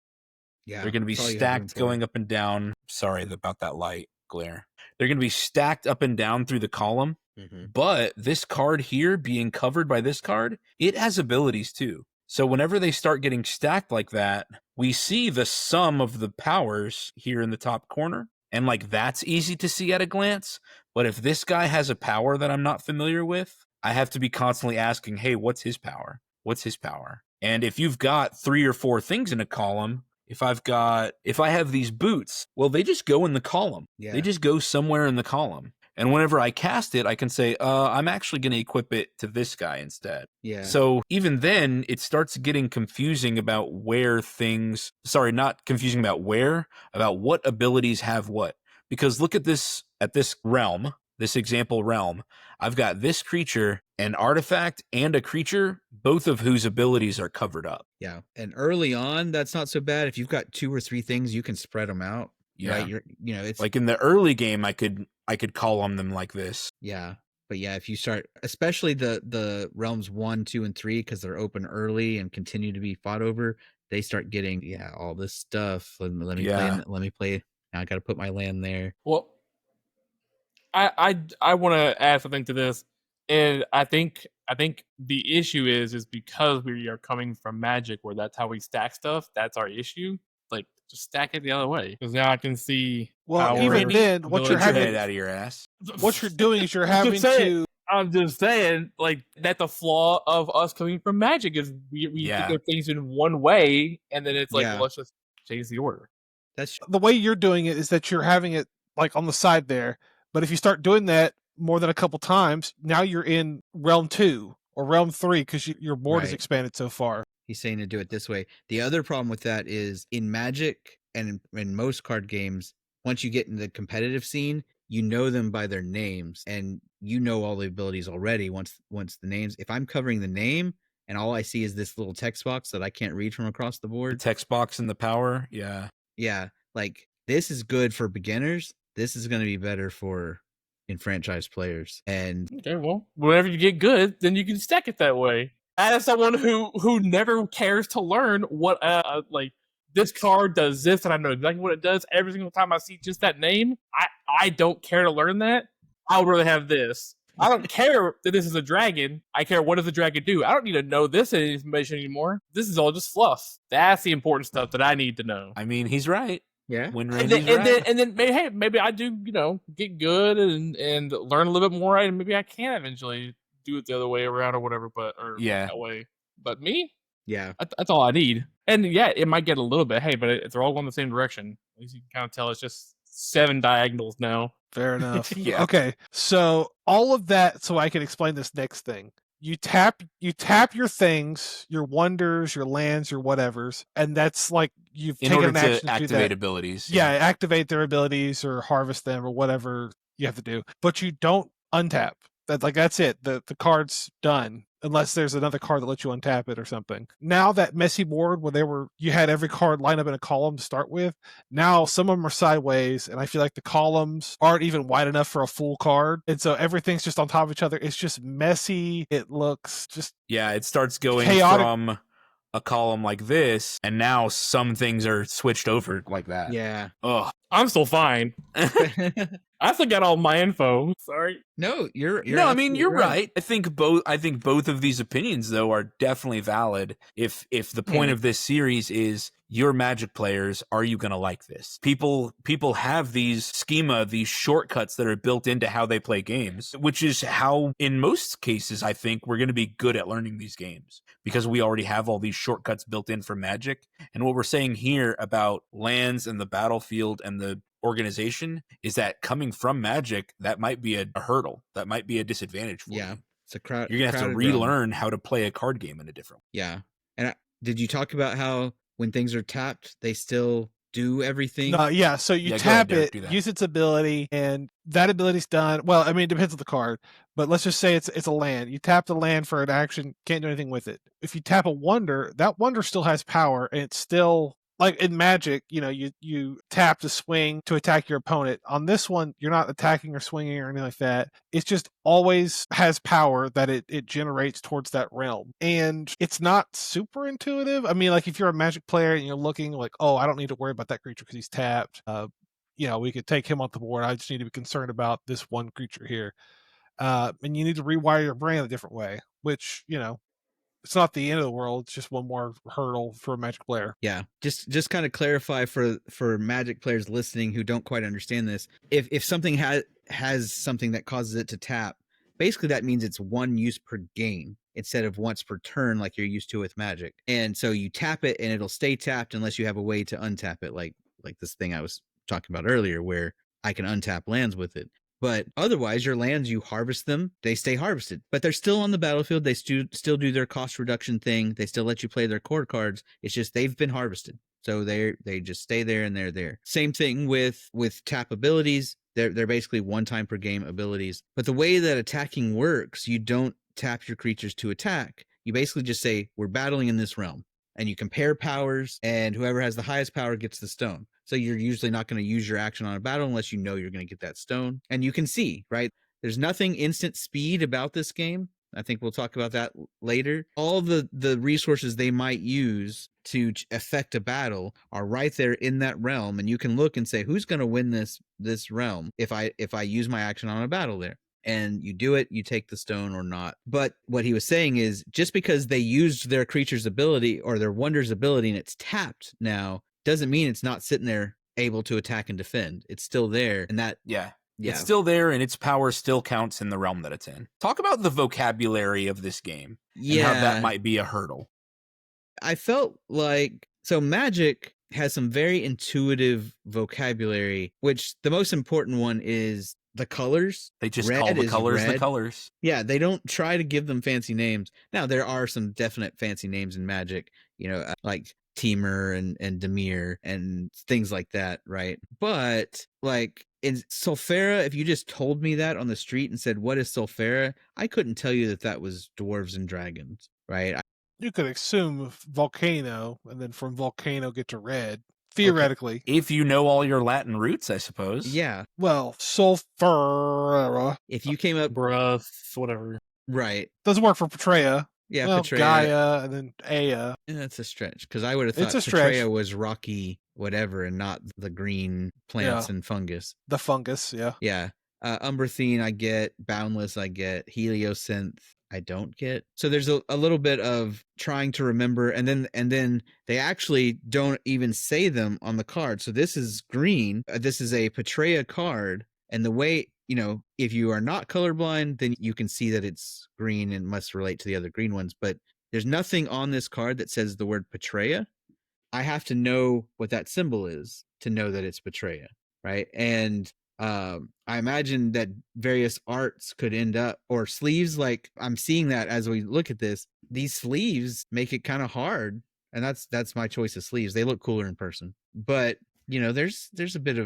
Yeah, They're going to be that's all you have room stacked for. going up and down. Sorry about that light glare. They're going to be stacked up and down through the column. Mhm. But this card here being covered by this card, it has abilities too. So whenever they start getting stacked like that, we see the sum of the powers here in the top corner. And like that's easy to see at a glance. But if this guy has a power that I'm not familiar with, I have to be constantly asking, hey, what's his power? What's his power? And if you've got 3 or 4 things in a column, if I have these boots, well, they just go in the column. Yeah. They just go somewhere in the column. And whenever I cast it, I can say, I'm actually going to equip it to this guy instead. Yeah. So even then, it starts getting confusing about about what abilities have what. Because look at this realm, this example realm. I've got this creature, an artifact, and a creature, both of whose abilities are covered up. Yeah. And early on, that's not so bad. If you've got 2 or 3 things, you can spread them out. Yeah. Right. It's like in the early game, I could column them like this. Yeah. But yeah, if you start, especially the realms 1, 2, and 3, because they're open early and continue to be fought over, they start getting all this stuff. Let me play. Let me play. Now I got to put my land there. Well, I want to add something to this, and I think the issue is because we are coming from Magic, where that's how we stack stuff. That's our issue. Like, just stack it the other way, because now I can see. Well, even then, what you're Get your having head out of your ass. What you're doing is you're I'm having just saying- to. I'm just saying, like, that's the flaw of us coming from Magic is we think of things in one way, and then it's like, well, let's just change the order. That's The way you're doing it is that you're having it like on the side there. But if you start doing that more than a couple times, now you're in realm 2 or realm 3 because your board is Right. expanded so far. He's saying to do it this way. The other problem with that is in Magic and in most card games, once you get in the competitive scene, you know them by their names and you know all the abilities already once the names. If I'm covering the name and all I see is this little text box that I can't read from across the board. The text box and the power, yeah. Yeah, like this is good for beginners. This is going to be better for enfranchised players. And okay, well, whenever you get good, then you can stack it that way. As someone who never cares to learn what like this card does this, and I know exactly what it does every single time I see just that name. I don't care to learn that. I would rather have this. I don't care that this is a dragon. I care what does the dragon do. I don't need to know this information anymore. This is all just fluff. That's the important stuff that I need to know. I mean, he's right. Yeah. When And Randy's right. then maybe I do, get good and learn a little bit more, and maybe I can eventually do it the other way around or whatever, that way. But me, yeah, that's all I need. And yeah, it might get a little bit, but they're all going the same direction. At least you can kind of tell it's just 7 diagonals now. Fair enough. Yeah. Okay. So all of that, so I can explain this next thing. You tap your things, your wonders, your lands, your whatevers, and that's like you've In taken order an action to to do activate that. abilities. Yeah, activate their abilities or harvest them or whatever you have to do. But you don't untap. That's it. The card's done. Unless there's another card that lets you untap it or something. Now that messy board where you had every card lined up in a column to start with, now some of them are sideways, and I feel like the columns aren't even wide enough for a full card. And so everything's just on top of each other. It's just messy. It looks just it starts going chaotic. From a column like this, and now some things are switched over like that. Yeah. Ugh. I'm still fine. I still got all my info. Sorry. No, you're no, I mean you're right. I think both of these opinions though are definitely valid. If the point of this series is you're Magic players, are you going to like this? People have these these shortcuts that are built into how they play games, which is how in most cases I think we're going to be good at learning these games because we already have all these shortcuts built in for Magic. And what we're saying here about lands and the battlefield and the organization is that coming from Magic, that might be a hurdle. That might be a disadvantage for you. It's a crowd. You're going to have to relearn how to play a card game in a different way. Yeah. And did you talk about how when things are tapped, they still do everything? No, yeah. So you tap it, use its ability, and that ability's done. Well, I mean, it depends on the card, but let's just say it's a land. You tap the land for an action, can't do anything with it. If you tap a wonder, that wonder still has power, and it's still like in Magic, you tap to swing to attack your opponent. On this one, you're not attacking or swinging or anything like that. It just always has power that it generates towards that realm. And it's not super intuitive. I mean, like if you're a Magic player and you're looking like, oh, I don't need to worry about that creature because he's tapped. We could take him off the board. I just need to be concerned about this one creature here. And you need to rewire your brain a different way, which, it's not the end of the world. It's just one more hurdle for a Magic player. Yeah, just kind of clarify for Magic players listening who don't quite understand this. If something has something that causes it to tap, basically that means it's one use per game instead of once per turn like you're used to with Magic. And so you tap it and it'll stay tapped unless you have a way to untap it, like this thing I was talking about earlier, where I can untap lands with it. But otherwise, your lands, you harvest them, they stay harvested. But they're still on the battlefield. They still do their cost reduction thing. They still let you play their core cards. It's just they've been harvested. So they just stay there and they're there. Same thing with tap abilities. They're basically one time per game abilities. But the way that attacking works, you don't tap your creatures to attack. You basically just say, we're battling in this realm. And you compare powers, and whoever has the highest power gets the stone. So you're usually not going to use your action on a battle unless you know you're going to get that stone. And you can see, right? There's nothing instant speed about this game. I think we'll talk about that later. All the resources they might use to affect a battle are right there in that realm, and you can look and say, who's going to win this realm if I use my action on a battle there? And you do it, you take the stone or not. But what he was saying is, just because they used their creature's ability or their wonder's ability and it's tapped now, doesn't mean it's not sitting there able to attack and defend. It's still there. And that, Yeah. yeah, It's still there, and its power still counts in the realm that it's in. Talk about the vocabulary of this game and how that might be a hurdle. I felt like, so Magic has some very intuitive vocabulary, which the most important one is the colors. They just Red call the is colors the red. colors. Yeah, they don't try to give them fancy names. Now, there are some definite fancy names in Magic, like Teamer and Demir and things like that, right? But like in Sulfera, if you just told me that on the street and said, what is Sulfera? I couldn't tell you that was dwarves and dragons, right? You could assume volcano, and then from volcano get to red. Theoretically. Okay. If you know all your Latin roots, I suppose. Yeah. Well, sulfur. If you came up, breath, whatever. right. Doesn't work for Petrea. Yeah, well, Petrea. Gaia, and then Ea. Yeah, that's a stretch, because I would have thought It's a stretch. Petrea was rocky whatever and not the green plants and fungus. The fungus, yeah. Yeah. Umbrathine I get, Boundless I get, Heliosynth I don't get. So there's a little bit of trying to remember, and then they actually don't even say them on the card. So this is green. This is a Petrea card, and the way, if you are not colorblind, then you can see that it's green and must relate to the other green ones. But there's nothing on this card that says the word Petrea. I have to know what that symbol is to know that it's Petrea, right? And I imagine that various arts could end up, or sleeves, like I'm seeing that as we look at this, these sleeves make it kind of hard. And that's my choice of sleeves. They look cooler in person. But, there's a bit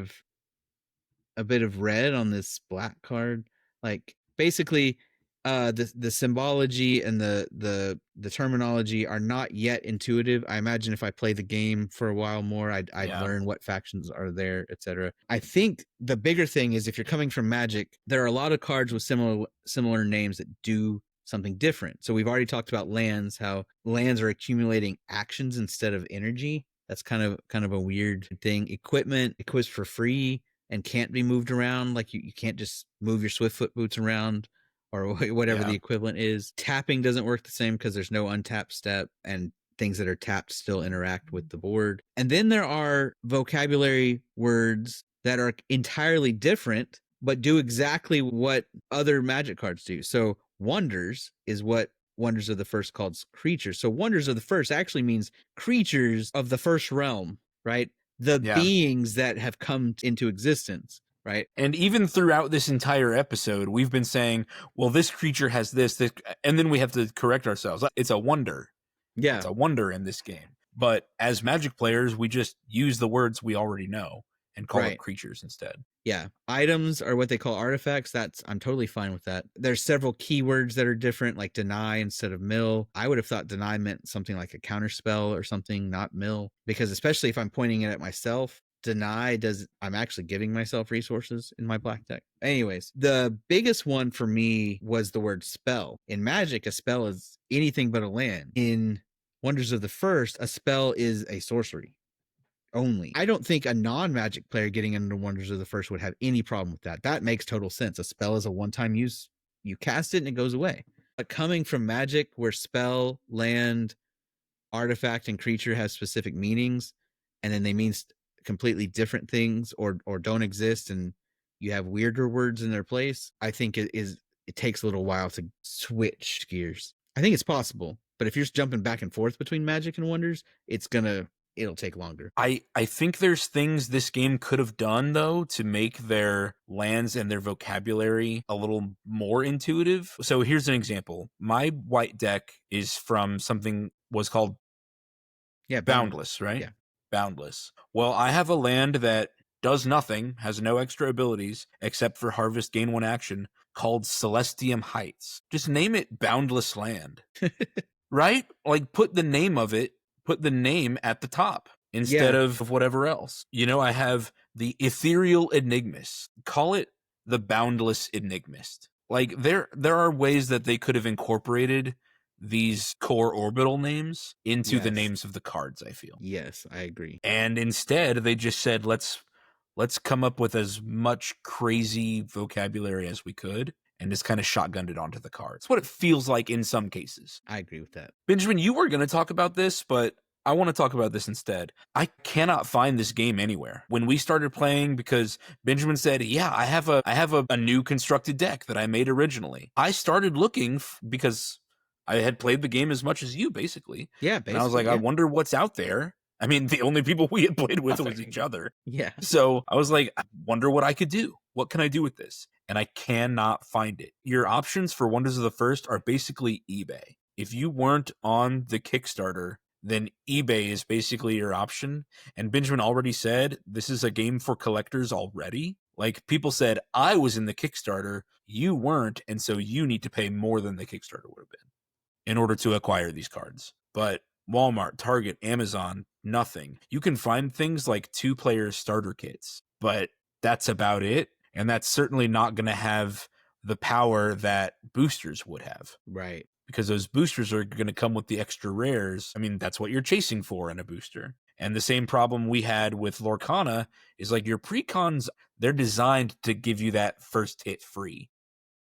of red on this black card. Like basically the symbology and the terminology are not yet intuitive. I imagine if I play the game for a while more, I'd learn what factions are there, etc. I think the bigger thing is, if you're coming from Magic, there are a lot of cards with similar names that do something different. So we've already talked about lands, how lands are accumulating actions instead of energy. That's kind of a weird thing. Equipment equips for free and can't be moved around. Like you can't just move your Swiftfoot boots around, or whatever the equivalent is. Tapping doesn't work the same because there's no untap step, and things that are tapped still interact with the board. And then there are vocabulary words that are entirely different, but do exactly what other Magic cards do. So wonders is what Wonders of the First called creatures. So Wonders of the First actually means creatures of the first realm, right? The beings that have come into existence. Right. And even throughout this entire episode, we've been saying, well, this creature has this, and then we have to correct ourselves. It's a wonder. Yeah. It's a wonder in this game. But as Magic players, we just use the words we already know and call Right. up creatures instead. Yeah. Items are what they call artifacts. I'm totally fine with that. There's several keywords that are different, like deny instead of mill. I would have thought deny meant something like a counterspell or something, not mill, because especially if I'm pointing it at myself, deny I'm actually giving myself resources in my black deck. Anyways, the biggest one for me was the word spell. In Magic, a spell is anything but a land. In Wonders of the First, a spell is a sorcery only. I don't think a non-Magic player getting into Wonders of the First would have any problem with that. That makes total sense. A spell is a one-time use. You cast it and it goes away. But coming from Magic, where spell, land, artifact, and creature has specific meanings, and then they mean completely different things or don't exist, and you have weirder words in their place, I think it takes a little while to switch gears. I think it's possible, but if you're just jumping back and forth between Magic and Wonders, it'll take longer. I think there's things this game could have done, though, to make their lands and their vocabulary a little more intuitive. So here's an example. My white deck is from something was called Boundless, right? Yeah. Boundless. Well, I have a land that does nothing, has no extra abilities, except for harvest, gain 1 action, called Celestium Heights. Just name it Boundless Land. Right? Like, put the name at the top instead of whatever else. I have the Ethereal Enigmist. Call it the Boundless Enigmist. Like, there are ways that they could have incorporated these core orbital names into the names of the cards, I feel. Yes, I agree. And instead, they just said, let's come up with as much crazy vocabulary as we could and just kind of shotgunned it onto the cards. What it feels like in some cases. I agree with that. Benjamin, you were going to talk about this, but I want to talk about this instead. I cannot find this game anywhere. When we started playing, because Benjamin said, yeah, I have a new constructed deck that I made originally. I started looking because I had played the game as much as you, basically. Yeah, basically. And I was like, I wonder what's out there. I mean, the only people we had played with was each other. Yeah. So I was like, I wonder what I could do. What can I do with this? And I cannot find it. Your options for Wonders of the First are basically eBay. If you weren't on the Kickstarter, then eBay is basically your option. And Benjamin already said, this is a game for collectors already. Like, people said, I was in the Kickstarter, you weren't, and so you need to pay more than the Kickstarter would have been in order to acquire these cards. But Walmart, Target, Amazon, nothing. You can find things like 2-player starter kits, but that's about it. And that's certainly not going to have the power that boosters would have. Right. Because those boosters are going to come with the extra rares. I mean, that's what you're chasing for in a booster. And the same problem we had with Lorcana is like your precons, they're designed to give you that first hit free.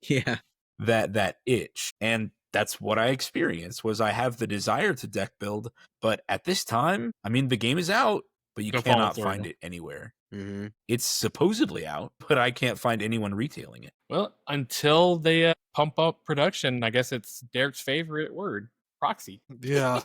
Yeah. That itch. And that's what I experienced, was I have the desire to deck build, but at this time, I mean, the game is out, but you cannot find it anywhere. Mm-hmm. It's supposedly out, but I can't find anyone retailing it. Well, until they pump up production, I guess it's Derek's favorite word, Proxy. Yeah.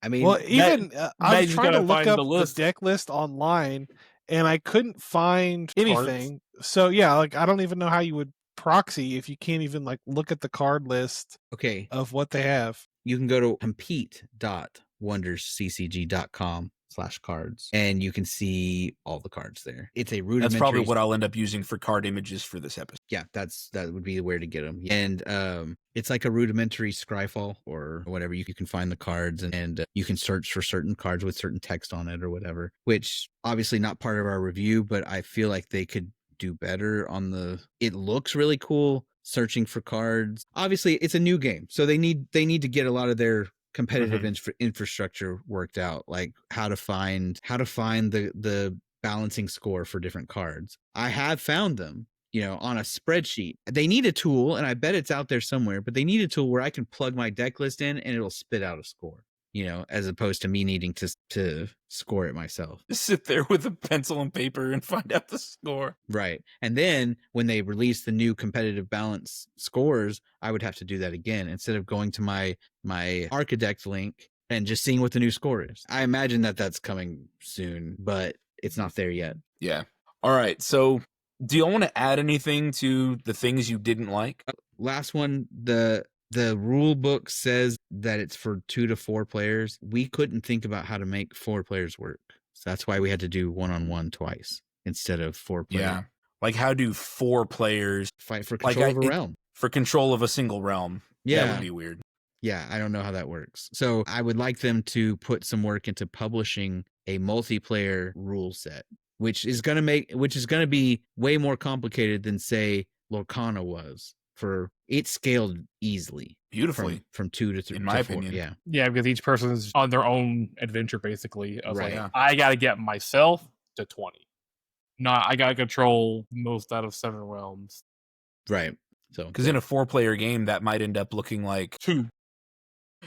I mean, Well, even I was Magic's trying to gotta look find up the the list. deck list online, and I couldn't find anything. So yeah, like I don't even know how you would proxy if you can't even like look at the card list okay, of what they have. you can go to compete.wondersccg.com/cards and you can see all the cards there. It's a rudimentary. That's probably what I'll end up using for card images for this episode. Yeah, that would be where to get them. And it's like a rudimentary Scryfall or whatever. You can find the cards and you can search for certain cards with certain text on it or whatever, which obviously not part of our review, but I feel like they could do better on it looks really cool searching for cards. Obviously it's a new game, so they need to get a lot of their competitive infrastructure worked out, like how to find the balancing score for different cards. I have found them, on a spreadsheet. They need a tool, and I bet it's out there somewhere, but they need a tool where I can plug my deck list in and it'll spit out a score, as opposed to me needing to score it myself. Just sit there with a pencil and paper and find out the score. Right. And then when they release the new competitive balance scores, I would have to do that again instead of going to my Architect link and just seeing what the new score is. I imagine that's coming soon, but it's not there yet. Yeah. All right. So do you want to add anything to the things you didn't like? Last one, the rule book says that it's for 2 to 4 players. We couldn't think about how to make 4 players work. So that's why we had to do 1-on-1 twice. instead of 4-player. Yeah. Like, how do 4 players Fight for like control of a realm. for control of a single realm? Yeah. That would be weird. Yeah, I don't know how that works. So I would like them to put some work into publishing a multiplayer rule set, which is going to be way more complicated than, say, Lorcana was. For it scaled easily, Beautifully, from 2 to 3 in my to 4. opinion. Yeah, because each person's on their own adventure, basically. Of Right. like, I got to get myself to 20. Not, I got to control most out of 7 realms. Right. So because in a 4-player game, that might end up looking like 2.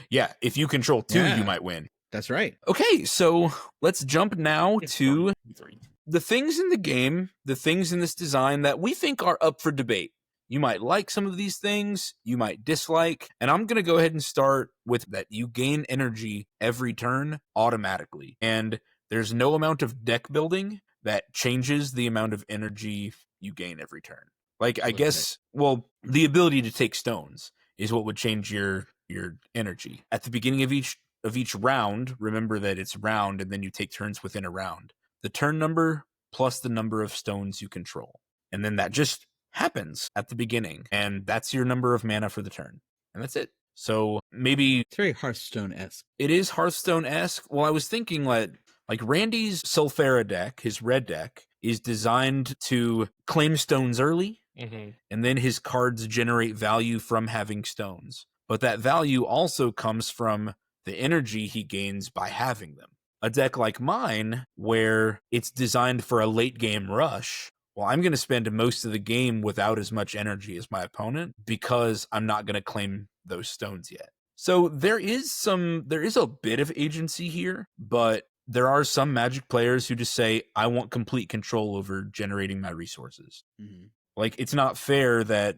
Yeah, if you control 2, you might win. That's right. Okay, so let's jump now to 3. the things in the game, the things in this design that we think are up for debate. You might like some of these things, you might dislike, and I'm going to go ahead and start with that you gain energy every turn automatically. And there's no amount of deck building that changes the amount of energy you gain every turn. Like, I guess, well, the ability to take stones is what would change your energy. At the beginning of each round, remember that it's round and then you take turns within a round. The turn number plus the number of stones you control. And then that just happens at the beginning, and that's your number of mana for the turn. And that's it. So maybe it's very Hearthstone-esque. It is Hearthstone-esque. Well, I was thinking like Randy's Sulfera deck, his red deck, is designed to claim stones early, and then his cards generate value from having stones. But that value also comes from the energy he gains by having them. A deck like mine, where it's designed for a late game rush, well, I'm going to spend most of the game without as much energy as my opponent because I'm not going to claim those stones yet. So there is a bit of agency here, but there are some Magic players who just say, I want complete control over generating my resources. Like, it's not fair that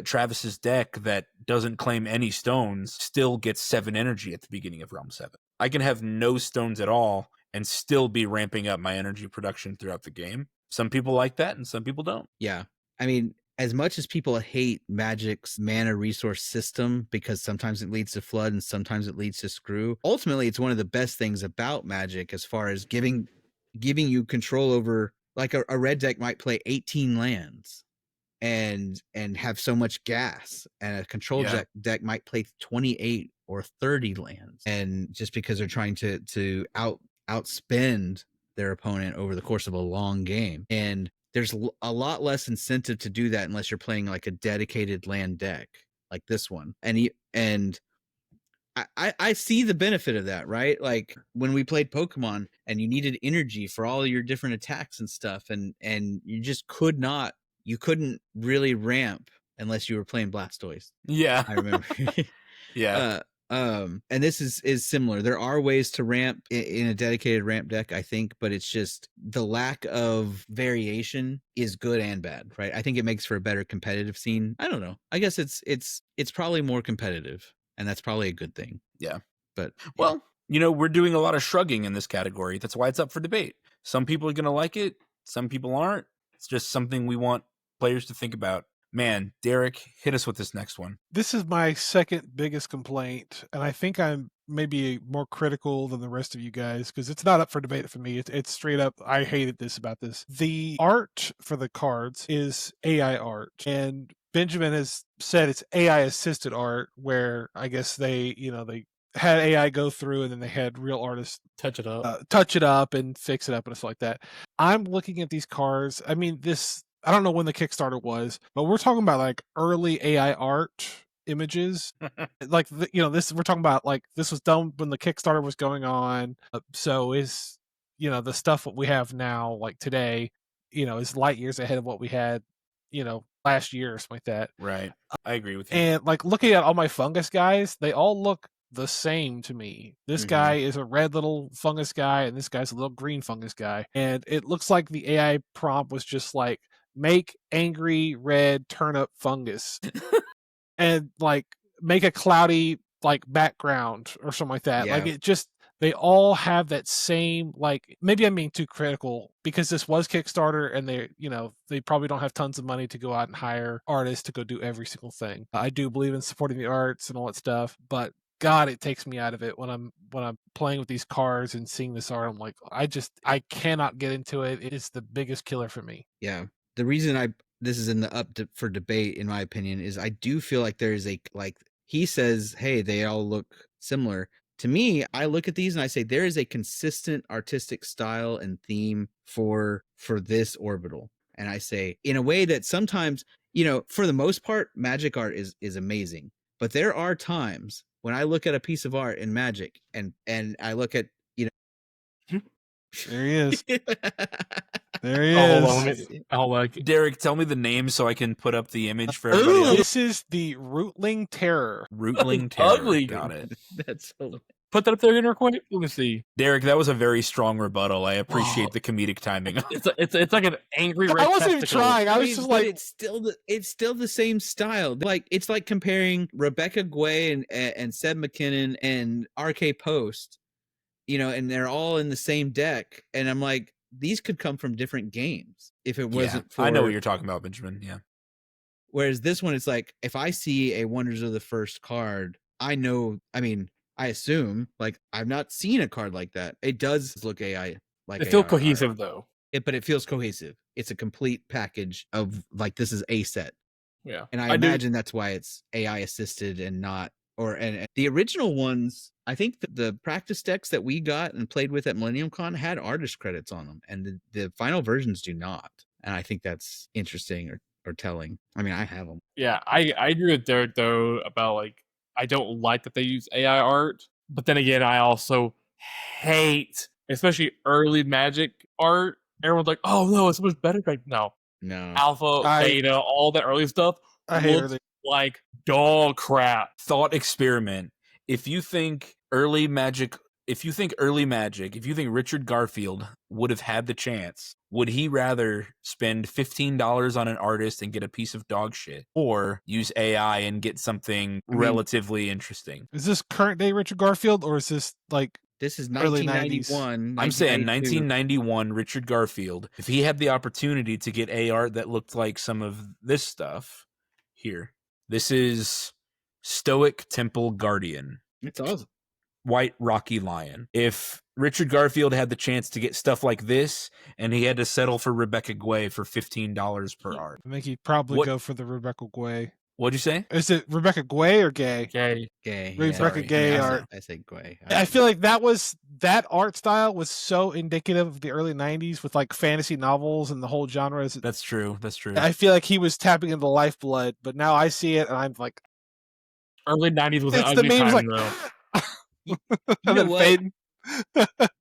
Travis's deck that doesn't claim any stones still gets 7 energy at the beginning of Realm 7. I can have no stones at all and still be ramping up my energy production throughout the game. Some people like that and some people don't. Yeah. I mean, as much as people hate Magic's mana resource system because sometimes it leads to flood and sometimes it leads to screw, ultimately it's one of the best things about Magic as far as giving you control over, like a red deck might play 18 lands and have so much gas, and a control deck might play 28 or 30 lands, and just because they're trying to outspend their opponent over the course of a long game. And there's a lot less incentive to do that unless you're playing like a dedicated land deck like this one. And I see the benefit of that, right? Like when we played Pokemon and you needed energy for all your different attacks and stuff, and you just couldn't really ramp unless you were playing Blastoise. Yeah. I remember. Yeah. And this is similar. There are ways to ramp in a dedicated ramp deck, I think, but it's just the lack of variation is good and bad, right? I think it makes for a better competitive scene. I don't know. I guess it's probably more competitive, and that's probably a good thing. Yeah. But well, we're doing a lot of shrugging in this category. That's why it's up for debate. Some people are going to like it. Some people aren't. It's just something we want players to think about. Man, Derek, hit us with this next one. This is my second biggest complaint, and I think I'm maybe more critical than the rest of you guys because it's not up for debate for me. It's straight up, I hated this about this. The art for the cards is AI art, and Benjamin has said it's AI assisted art, where I guess they had AI go through and then they had real artists touch it up and fix it up and stuff like that. I'm looking at these cards. I mean, I don't know when the Kickstarter was, but we're talking about like early AI art images. Like, this, we're talking about like, this was done when the Kickstarter was going on. So is, the stuff that we have now, like today, is light years ahead of what we had, last year or something like that. Right. I agree with you. And like looking at all my fungus guys, they all look the same to me. This guy is a red little fungus guy, and this guy's a little green fungus guy. And it looks like the AI prompt was just like, make angry red turnip fungus and like make a cloudy like background or something like that. Yeah. Like it just, they all have that same, like, maybe I'm being too critical because this was Kickstarter and they probably don't have tons of money to go out and hire artists to go do every single thing. I do believe in supporting the arts and all that stuff, but God, it takes me out of it when I'm playing with these cards and seeing this art. I'm like, I cannot get into it. It is the biggest killer for me. Yeah. The reason this is in the for debate, in my opinion, is I do feel like there is he says, hey, they all look similar. To me, I look at these and I say there is a consistent artistic style and theme for this orbital. And I say, in a way that sometimes, for the most part, Magic art is amazing. But there are times when I look at a piece of art in Magic and I look at, There he is. There he hold is. on. Hold on. Derek, tell me the name so I can put up the image for everybody else. This is the Rootling Terror. Rootling Terror. Ugly. Got it. That's so. Put that up there in recording. Let me see. Derek, that was a very strong rebuttal. I appreciate the comedic timing. It's like an angry red I wasn't even testicle. trying. I was just like, it's still the same style. Like it's like comparing Rebecca Guay and Seb McKinnon and RK Post, and they're all in the same deck. And I'm like, these could come from different games if it wasn't for. I know what you're talking about, Benjamin. Yeah. Whereas this one, it's like if I see a Wonders of the First card, I know. I mean, I assume, like, I've not seen a card like that. It does look AI like It feels AR cohesive art. though. But it feels cohesive. It's a complete package of like this is a set. Yeah, And I imagine that's why it's AI assisted and not and the original ones. I think the practice decks that we got and played with at Millennium Con had artist credits on them, and the final versions do not. And I think that's interesting or telling. I mean, I have them. Yeah, I agree with Derek though about like I don't like that they use AI art, but then again, I also hate, especially early Magic art. Everyone's like, "Oh no, it's so much better." Like, no, Alpha, Beta, all that early stuff looks like dog crap. Thought experiment. If you think Richard Garfield would have had the chance, would he rather spend $15 on an artist and get a piece of dog shit, or use AI and get something relatively interesting? Is this current day Richard Garfield, or is this like this is early 1991? I'm saying 1991 Richard Garfield. If he had the opportunity to get art that looked like some of this stuff here, this is Stoic Temple Guardian. It's awesome. White Rocky Lion. If Richard Garfield had the chance to get stuff like this, and he had to settle for Rebecca Guay for $15 per art, I think he'd probably go for the Rebecca Guay. What'd you say? Is it Rebecca Guay or Gay? Gay. Rebecca Gay art. I say Guay. I feel like that art style was so indicative of the early 90s with like fantasy novels and the whole genre. That's true. I feel like he was tapping into the lifeblood, but now I see it and I'm like, early 90s was an ugly time though. You know what?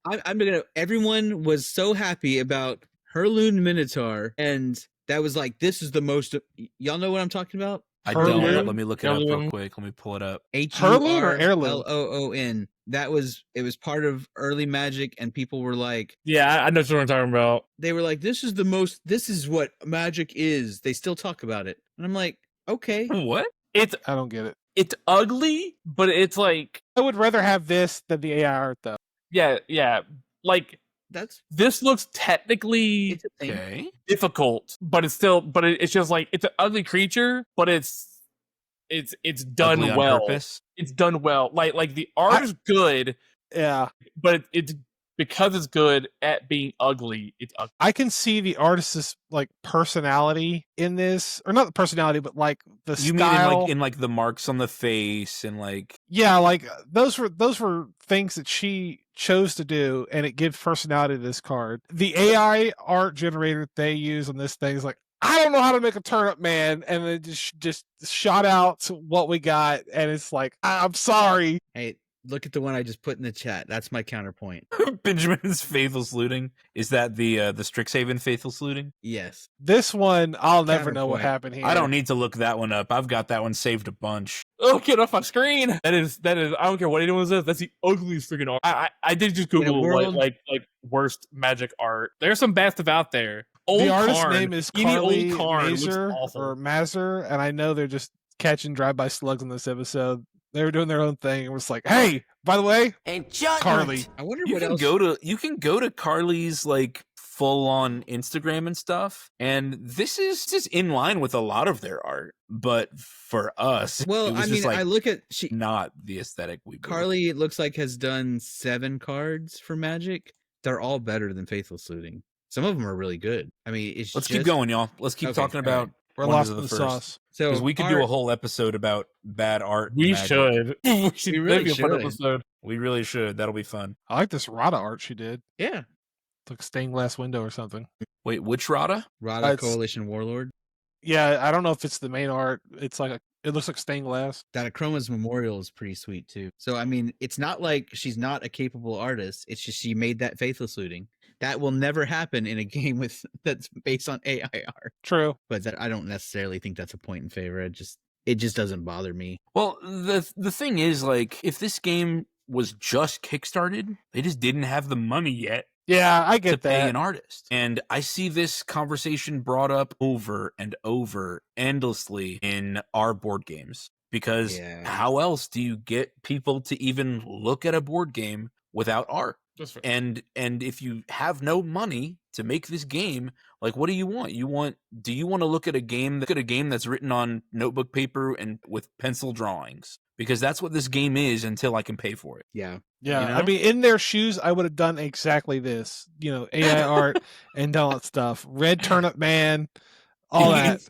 I'm gonna. Everyone was so happy about Herloon Minotaur, and that was like, this is the most. Y'all know what I'm talking about? I don't. Let me look it up real quick. Let me pull it up. Herloon or Heirloon? Loon. It was part of early Magic, and people were like, yeah, I know what I'm talking about. They were like, this is what Magic is. They still talk about it, and I'm like, okay, what? I don't get it. It's ugly, but it's like I would rather have this than the AI art, though. Yeah. Like this looks technically difficult, but it's just like it's an ugly creature, but it's done ugly well. On purpose. It's done well. Like the art is good. Yeah, but it's because it's good at being ugly. It's ugly. I can see the artist's like personality in this, or not the personality, but like the you style. mean in like the marks on the face and like like those were things that she chose to do, and it gives personality to this card. The AI art generator they use on this thing is like, I don't know how to make a turnip man, and it just shot out to what we got, and it's like, I'm sorry. Hey, look at the one I just put in the chat. That's my counterpoint. Benjamin's Faithful Looting. Is that the Strixhaven Faithful Looting? Yes. This one, I'll never know what happened here. I don't need to look that one up. I've got that one saved a bunch. Oh, get off my screen! That is. I don't care what anyone says. That's the ugliest freaking art. I did just Google like worst Magic art. There's some bad stuff out there. The artist's name is Carly Mazer, and I know they're just catching drive-by slugs in this episode. They were doing their own thing and was like, "Hey, by the way, Carly." I wonder you can go to Carly's like full on Instagram and stuff. And this is just in line with a lot of their art. But for us, it Well, was I just mean, like I look at not the aesthetic we were Carly. It looks like has done 7 cards for Magic. They're all better than Faithless Looting. Some of them are really good. I mean, it's Let's just keep going, y'all. Let's keep Okay, talking all right. about We're Wonders lost of in the the First. sauce. Because So we could do a whole episode about bad art. and We magic. should. We should. We really That'd be a fun should. episode. We really should. That'll be fun. I like this Rada art she did. Yeah, It's like a stained glass window or something. Wait, which Rada? Rada It's- Coalition Warlord. Yeah, I don't know if it's the main art. It's like it looks like stained glass. Datachroma's Memorial is pretty sweet too. So I mean, it's not like she's not a capable artist. It's just she made that Faithless Looting. That will never happen in a game with that's based on AIR. True. But I don't necessarily think that's a point in favor. It just doesn't bother me. Well, the thing is, like, if this game was just kickstarted, they just didn't have the money yet Yeah, I to get pay that. an artist. And I see this conversation brought up over and over endlessly in our board games. Because Yeah. how else do you get people to even look at a board game without art? That's fair. And if you have no money to make this game, like, what do you want? Do you want to look at a game that's written on notebook paper and with pencil drawings? Because that's what this game is until I can pay for it. Yeah. Yeah, You know? I mean, in their shoes, I would have done exactly this. AI art and all that stuff. Red Turnip Man, all that.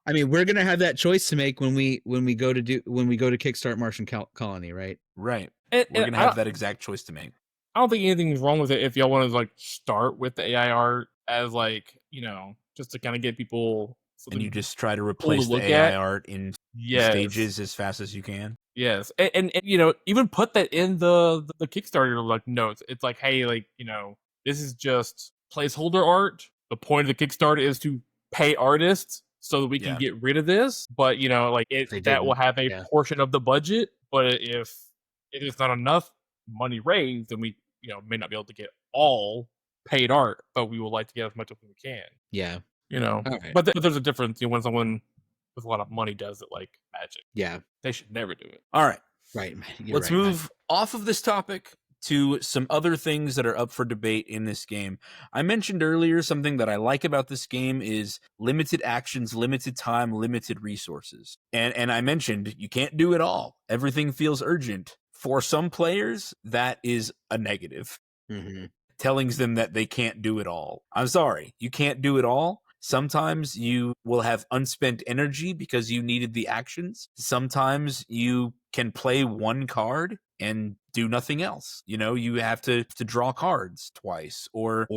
I mean, we're gonna have that choice to make when we go to kickstart Martian Colony, right? Right. And We're going to have that exact choice to make. I don't think anything's wrong with it if y'all want to like start with the AI art as like just to kind of get people. And you just try to cool replace to the look AI at. art in Yes. stages as fast as you can. Yes, and even put that in the Kickstarter like notes. It's like, hey, like this is just placeholder art. The point of the Kickstarter is to pay artists so that we can Yeah. get rid of this. But like They that will didn't, have a yeah. portion of the budget. But if it is not enough money raised, then we may not be able to get all paid art. But we would like to get as much as we can. Yeah. right. But there's a difference when someone with a lot of money does it like Magic. Yeah. They should never do it. All right. Right. Let's move off of this topic to some other things that are up for debate in this game. I mentioned earlier something that I like about this game is limited actions, limited time, limited resources. And I mentioned you can't do it all. Everything feels urgent. For some players, that is a negative. Mm-hmm. Telling them that they can't do it all. I'm sorry, you can't do it all. Sometimes you will have unspent energy because you needed the actions. Sometimes you can play one card and do nothing else. You have to draw cards twice, or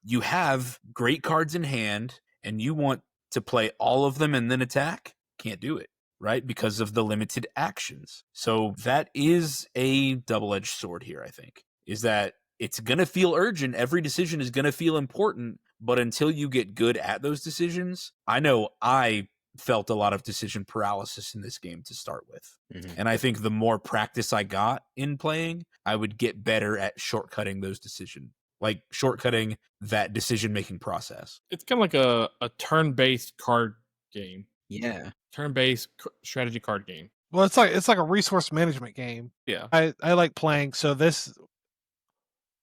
you have great cards in hand and you want to play all of them and then attack. Can't do it, right? Because of the limited actions. So that is a double-edged sword here, I think, is that it's going to feel urgent. Every decision is going to feel important. But until you get good at those decisions, I know I felt a lot of decision paralysis in this game to start with. Mm-hmm. And I think the more practice I got in playing, I would get better at shortcutting those decisions, like shortcutting that decision-making process. It's kind of like a turn-based card game. Yeah. Turn-based strategy card game. Well, it's like a resource management game. Yeah. I like playing, so this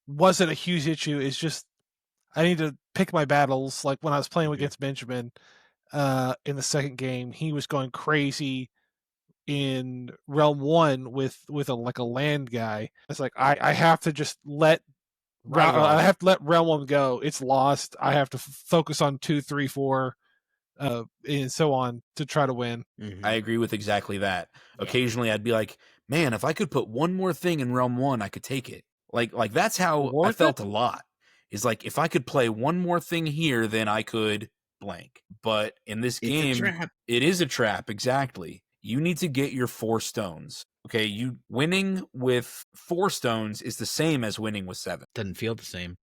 wasn't a huge issue. It's just I need to pick my battles. Like when I was playing against Benjamin in the second game, he was going crazy in Realm 1 with a land guy. It's like I have to just let I have to let Realm 1 go. It's lost. I have to focus on 2, 3, 4 and so on to try to win. Mm-hmm. I agree with exactly that. Yeah. Occasionally I'd be like, man, if I could put one more thing in Realm 1, I could take it. Like that's how I felt a lot. Is like, if I could play one more thing here, then I could blank. But in this game, it is a trap. Exactly. You need to get your 4 stones. Okay, you winning with 4 stones is the same as winning with 7. Doesn't feel the same.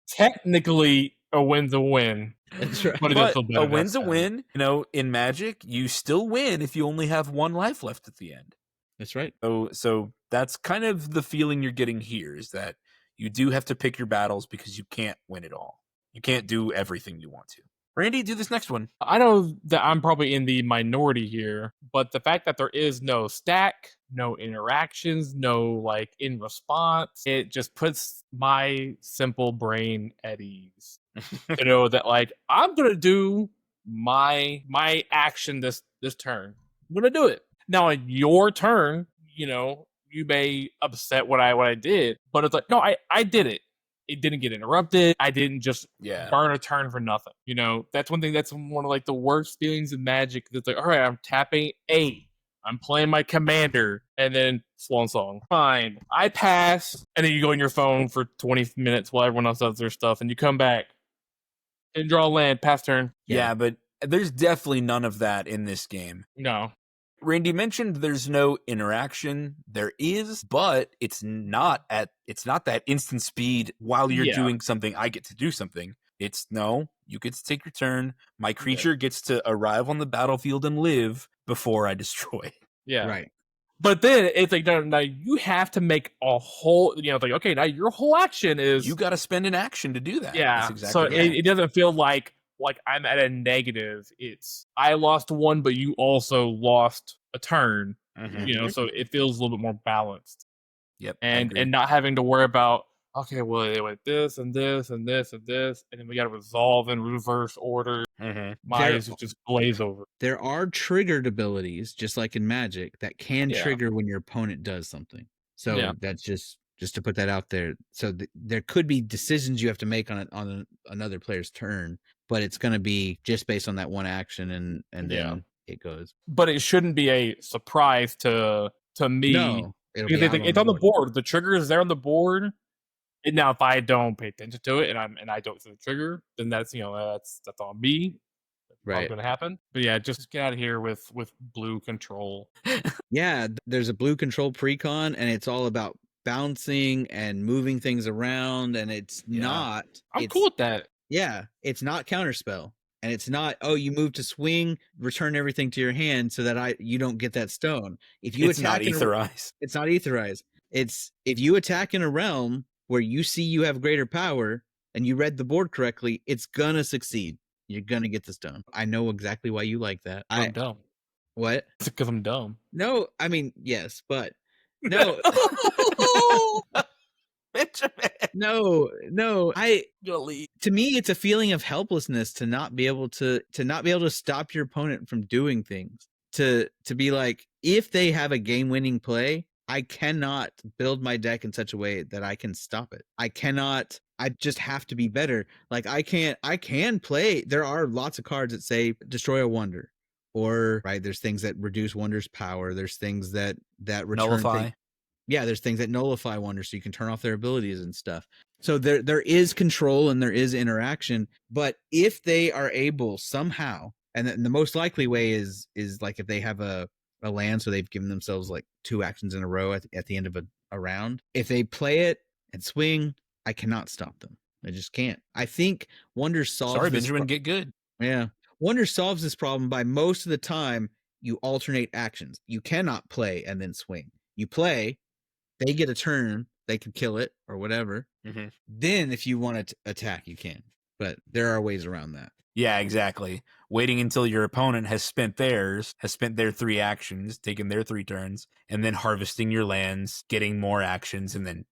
Technically, a win's a win. That's right. But, But a win's a win. In Magic, you still win if you only have 1 life left at the end. That's right. So that's kind of the feeling you're getting here, is that you do have to pick your battles because you can't win it all. You can't do everything you want to. Randy, do this next one. I know that I'm probably in the minority here, but the fact that there is no stack, no interactions, no like in response, it just puts my simple brain at ease. To know that like I'm gonna do my action this turn. I'm gonna do it. Now on your turn, you may upset what I did, but it's like, no, I did it. It didn't get interrupted. I didn't just burn a turn for nothing. That's one thing. That's one of like the worst feelings of Magic. That's like, all right, I'm tapping A. I'm playing my commander, and then Swan Song. Fine. I pass, and then you go on your phone for 20 minutes while everyone else does their stuff, and you come back and draw land, pass turn. Yeah, but there's definitely none of that in this game. No. Randy mentioned there's no interaction. There is, but it's not that instant speed while you're doing something. I get to do something. It's no, you get to take your turn. My creature gets to arrive on the battlefield and live before I destroy. Yeah. Right. But then it's like, no, you have to make a whole, it's like, okay, now your whole action is. You got to spend an action to do that. Yeah. That's exactly so it doesn't feel like I'm at a negative. It's I lost one, but you also lost a turn. So it feels a little bit more balanced. Yep. And not having to worry about, okay, well, it went this and this and this and this, and then we got to resolve in reverse order. My eyes just glaze over. There are triggered abilities, just like in Magic, that can trigger when your opponent does something. So that's just to put that out there. So there could be decisions you have to make on another player's turn, but it's going to be just based on that one action, and then it goes. But it shouldn't be a surprise to me. No, it's on the board. The trigger is there on the board. And now, if I don't pay attention to it and I don't see the trigger, then that's that's on me. That's probably going to happen. But yeah, just get out of here with blue control. Yeah, there's a blue control precon, and it's all about bouncing and moving things around, and it's not. I'm cool with that. Yeah, it's not counterspell, and it's not. Oh, you move to swing, return everything to your hand so that you don't get that stone. If you it's not etherize. It's not etherize. It's if you attack in a realm where you see you have greater power and you read the board correctly, it's gonna succeed. You're gonna get the stone. I know exactly why you like that. I'm dumb. What? It's because I'm dumb. No, I mean, yes, but no. No. To me, it's a feeling of helplessness to not be able to stop your opponent from doing things. To be like, if they have a game-winning play, I cannot build my deck in such a way that I can stop it. I just have to be better. Like I can play. There are lots of cards that say destroy a wonder, or there's things that reduce wonder's power. There's things that return nullify. There's things that nullify wonders, so you can turn off their abilities and stuff. So there is control and there is interaction. But if they are able somehow, and the most likely way is like if they have a land, so they've given themselves like 2 actions in a row at the end of a round. If they play it and swing, I cannot stop them. I just can't. I think Wonder solves. Sorry, Benjamin, get good. Yeah, Wonder solves this problem by most of the time you alternate actions. You cannot play and then swing. You play, they get a turn, they can kill it or whatever. Then, if you want to attack, you can. But there are ways around that. Yeah, exactly. Waiting until your opponent has spent their 3 actions, taken their 3 turns, and then harvesting your lands, getting more actions, and then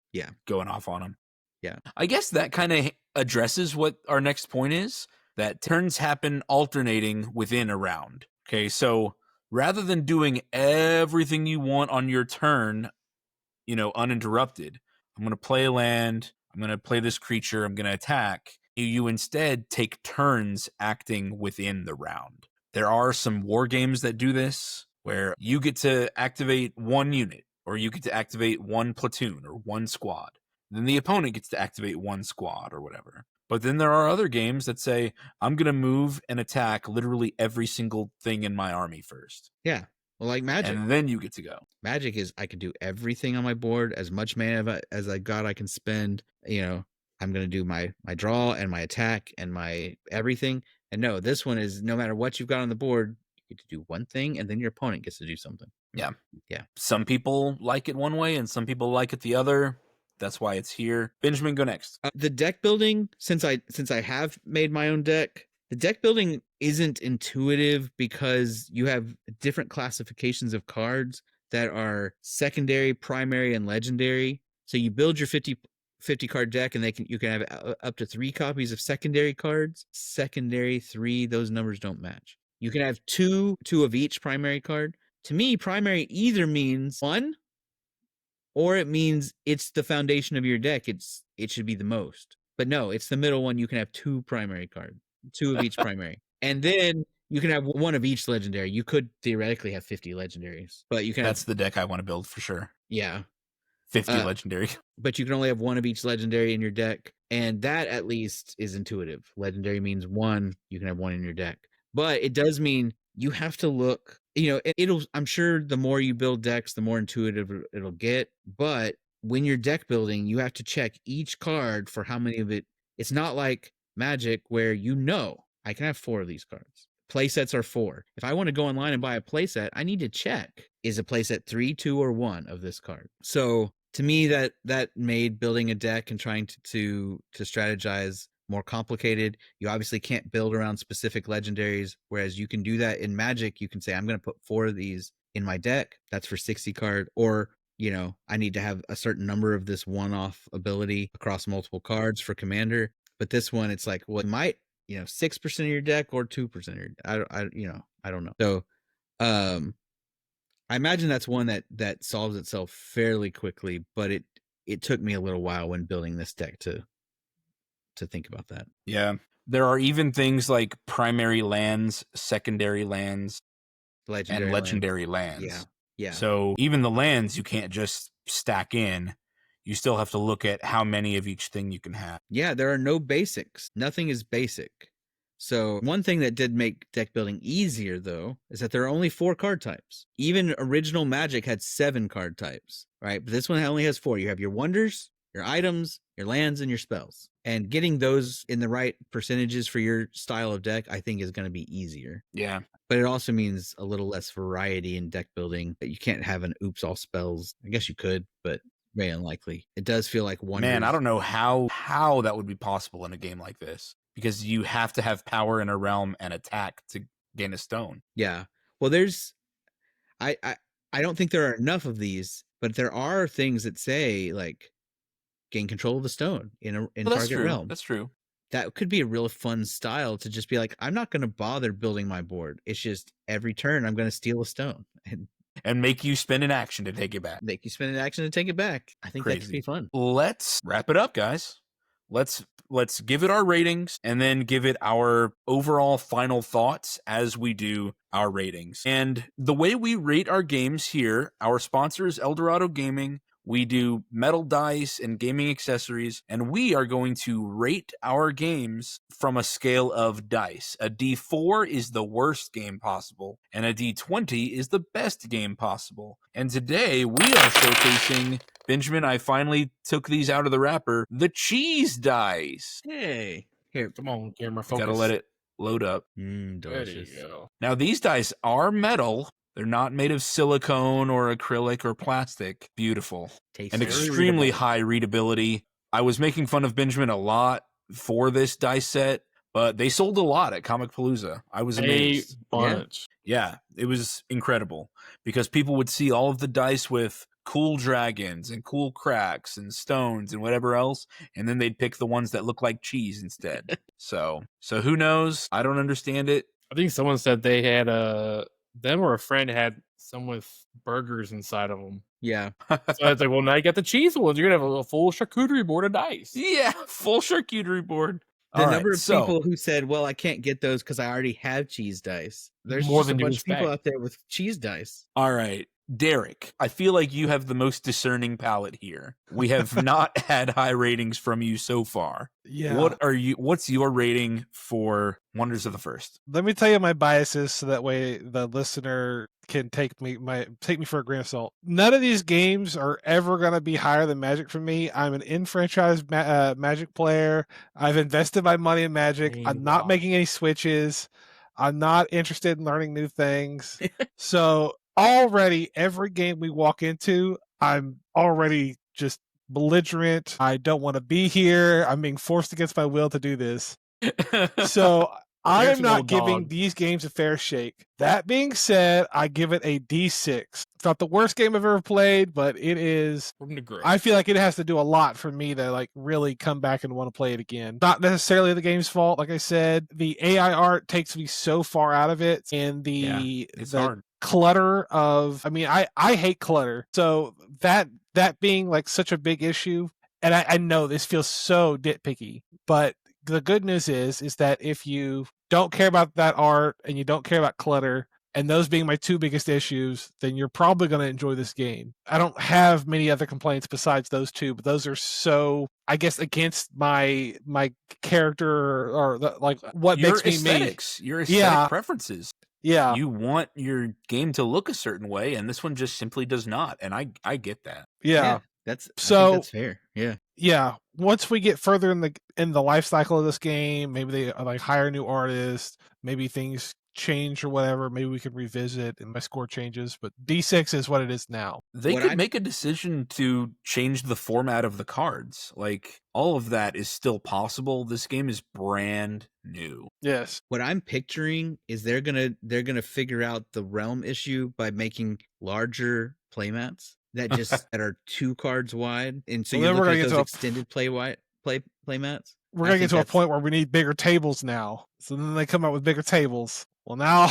going off on them. Yeah. I guess that kind of addresses what our next point is, that turns happen alternating within a round. Okay, so rather than doing everything you want on your turn, uninterrupted, I'm going to play a land, I'm going to play this creature, I'm going to attack. You instead take turns acting within the round. There are some war games that do this, where you get to activate 1 unit, or you get to activate 1 platoon or 1 squad. Then the opponent gets to activate 1 squad or whatever. But then there are other games that say, I'm going to move and attack literally every single thing in my army first. Yeah. Well, like Magic. And then you get to go. Magic is I can do everything on my board, as much mana as I got I can spend. I'm going to do my draw and my attack and my everything. And no, this one is no matter what you've got on the board, you get to do one thing and then your opponent gets to do something. Yeah. Yeah. Some people like it one way and some people like it the other. That's why it's here. Benjamin, go next. The deck building, since I have made my own deck, The deck building isn't intuitive because you have different classifications of cards that are secondary, primary, and legendary. So you build your 50 card deck, and you can have up to 3 copies of secondary cards. Secondary 3, those numbers don't match. You can have two of each primary card. To me, primary either means 1 or it means it's the foundation of your deck. It should be the most. But no, it's the middle one. You can have 2 primary cards, 2 of each primary. And then you can have 1 of each legendary. You could theoretically have 50 legendaries, but you can That's the deck I want to build for sure. yeah. 50 legendary. But you can only have 1 of each legendary in your deck, and that at least is intuitive. Legendary means 1, you can have 1 in your deck. But it does mean you have to look, I'm sure the more you build decks, the more intuitive it'll get. But when you're deck building, you have to check each card for how many of it. It's not like Magic where I can have 4 of these cards. Playsets are 4. If I want to go online and buy a playset, I need to check, is a playset 3, 2, or 1 of this card? So to me, that made building a deck and trying to strategize more complicated. You obviously can't build around specific legendaries, whereas you can do that in Magic. You can say, I'm going to put 4 of these in my deck. That's for 60 card. Or, I need to have a certain number of this one-off ability across multiple cards for Commander. But this one, it's like, well, it might, 6% of your deck or 2% of your, I don't know. So, I imagine that's one that solves itself fairly quickly, but it took me a little while when building this deck to think about that. Yeah. There are even things like primary lands, secondary lands, and legendary lands. Yeah. Yeah. So even the lands you can't just stack in. You still have to look at how many of each thing you can have. Yeah, there are no basics. Nothing is basic. So one thing that did make deck building easier, though, is that there are only 4 card types. Even original Magic had 7 card types, right? But this one only has 4. You have your wonders, your items, your lands, and your spells. And getting those in the right percentages for your style of deck, I think, is going to be easier. Yeah. But it also means a little less variety in deck building. You can't have an oops all spells. I guess you could, but very unlikely. It does feel like wonders. Man, I don't know how that would be possible in a game like this, because you have to have power in a realm and attack to gain a stone. Yeah. Well, I don't think there are enough of these, but there are things that say like gain control of the stone in target realm. That's true. That could be a real fun style to just be like, I'm not going to bother building my board. It's just every turn I'm going to steal a stone and make you spend an action to take it back. Make you spend an action to take it back. I think that could be fun. Let's wrap it up, guys. Let's give it our ratings and then give it our overall final thoughts as we do our ratings. And the way we rate our games here, our sponsor is Eldorado Gaming. We do metal dice and gaming accessories, and we are going to rate our games from a scale of dice. A D4 is the worst game possible, and a D20 is the best game possible. And today we are showcasing, Benjamin, I finally took these out of the wrapper, the cheese dice. Hey, here, come on, camera, focus. Gotta let it load up. Delicious. There you go. Now these dice are metal. They're not made of silicone or acrylic or plastic. Beautiful. Tasty. And extremely high readability. I was making fun of Benjamin a lot for this dice set, but they sold a lot at Comic Palooza. I was amazed. A bunch. Yeah, it was incredible because people would see all of the dice with cool dragons and cool cracks and stones and whatever else, and then they'd pick the ones that look like cheese instead. So who knows? I don't understand it. I think someone said they had them or a friend had some with burgers inside of them. Yeah. So it's like, well, now you got the cheese ones. You're going to have a full charcuterie board of dice. Yeah, full charcuterie board. The number of people who said, well, I can't get those because I already have cheese dice. There's more just than a you bunch of people expect. out there with cheese dice. All right. Derek, I feel like you have the most discerning palate here. We have not had high ratings from you so far. Yeah. What's your rating for Wonders of the First? Let me tell you my biases so that way the listener can take me for a grain of salt. None of these games are ever going to be higher than Magic for me. I'm an in-franchise Magic player. I've invested my money in Magic. I'm not making any switches. I'm not interested in learning new things. So already every game we walk into, I'm already just belligerent. I don't want to be here. I'm being forced against my will to do this. So I Derek's am an not old giving dog. these games a fair shake. That being said, I give it a D6. It's not the worst game I've ever played, but it is. Room to grow. I feel like it has to do a lot for me to like really come back and want to play it again. Not necessarily the game's fault, like I said. The AI art takes me so far out of it, and It's the hard. clutter of. I mean, I hate clutter, so that being like such a big issue, and I know this feels so nitpicky, but the good news is that if you don't care about that art and you don't care about clutter, and those being my two biggest issues, then you're probably going to enjoy this game. I don't have many other complaints besides those two, but those are so, I guess, against my character or like what Your makes me me. aesthetics, your aesthetic Yeah, preferences. yeah, You want your game to look a certain way, and this one just simply does not. And I get that. yeah. I think So that's fair. Yeah. yeah, once we get further in the life cycle of this game, maybe they like hire new artists, maybe things change or whatever, maybe we can revisit and my score changes, but D6 is what it is now. They What could I'm- make a decision to change the format of the cards. Like, all of that is still possible. This game is brand new. Yes. What I'm picturing is they're gonna figure out the realm issue by making larger playmats that are 2 cards wide, and so Well, you're then we're looking gonna at get those to extended playmats. we're I gonna get think to a that's- point where we need bigger tables now. So then they come out with bigger tables. Well, now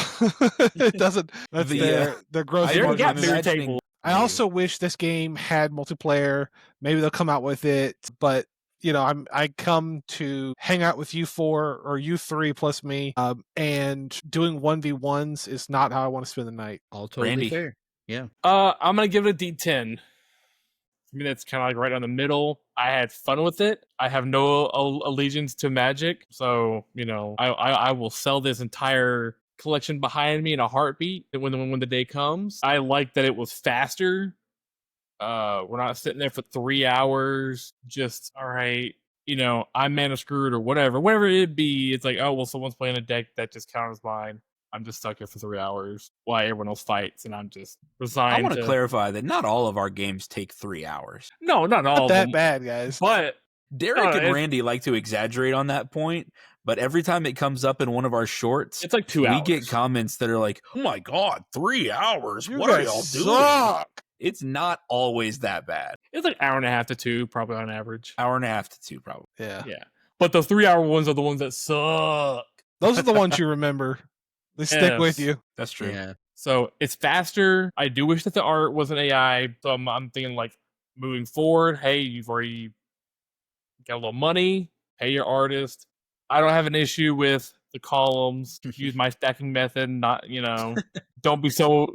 it doesn't. That's their growth They already margin. got is- bigger imagining- tables. I also wish this game had multiplayer. Maybe they'll come out with it, but you know, I come to hang out with you four or you three plus me, and doing 1v1s is not how I want to spend the night. all totally Randy. fair. Yeah. I'm gonna give it a D10. I mean, that's kind of like right on the middle. I had fun with it. I have no allegiance to Magic, so you know, I will sell this entire collection behind me in a heartbeat when the day comes. I like that it was faster. We're not sitting there for 3 hours. Just all right, you know, I'm mana screwed or whatever it be. It's like, oh well, someone's playing a deck that just counters mine. I'm just stuck here for 3 hours while everyone else fights, and I'm just resigned. I want to clarify that not all of our games take 3 hours. No, not all Not of that them. bad, guys. But Derek No, and it's- Randy like to exaggerate on that point, but every time it comes up in one of our shorts, it's like 2 we hours. get comments that are like, "Oh my god, 3 hours! You What are guys y'all doing?" suck. It's not always that bad. It's like hour and a half to 2, probably on average. Hour and a half to 2, probably. Yeah, Yeah. But the 3 hour ones are the ones that suck. those are the ones you remember. They stick with Yes. you. That's true. Yeah. So it's faster. I do wish that the art was an AI. So I'm thinking like moving forward, hey, you've already got a little money, pay your artist. I don't have an issue with the columns. Use my stacking method, not, you know, don't be so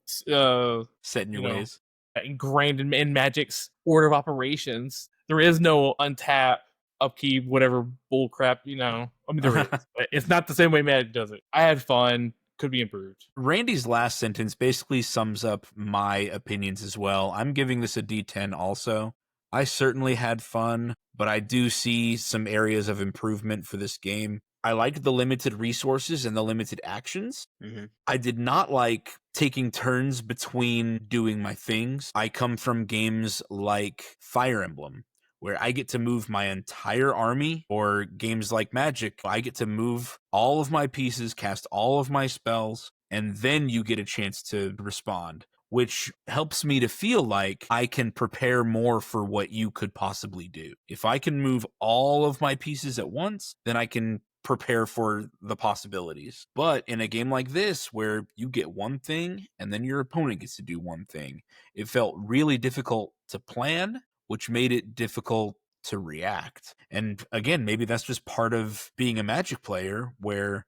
Set in your You know, ways. ingrained in Magic's order of operations. There is no untap, upkeep, whatever bullcrap, you know. I mean, there is. But it's not the same way Magic does it. I had fun. Could be improved. Randy's last sentence basically sums up my opinions as well. I'm giving this a D10 also. I certainly had fun, but I do see some areas of improvement for this game. I liked the limited resources and the limited actions. Mm-hmm. I did not like taking turns between doing my things. I come from games like Fire Emblem, where I get to move my entire army, or games like Magic, I get to move all of my pieces, cast all of my spells, and then you get a chance to respond, which helps me to feel like I can prepare more for what you could possibly do. If I can move all of my pieces at once, then I can prepare for the possibilities. But in a game like this, where you get one thing and then your opponent gets to do one thing, it felt really difficult to plan, which made it difficult to react. And again, maybe that's just part of being a Magic player, where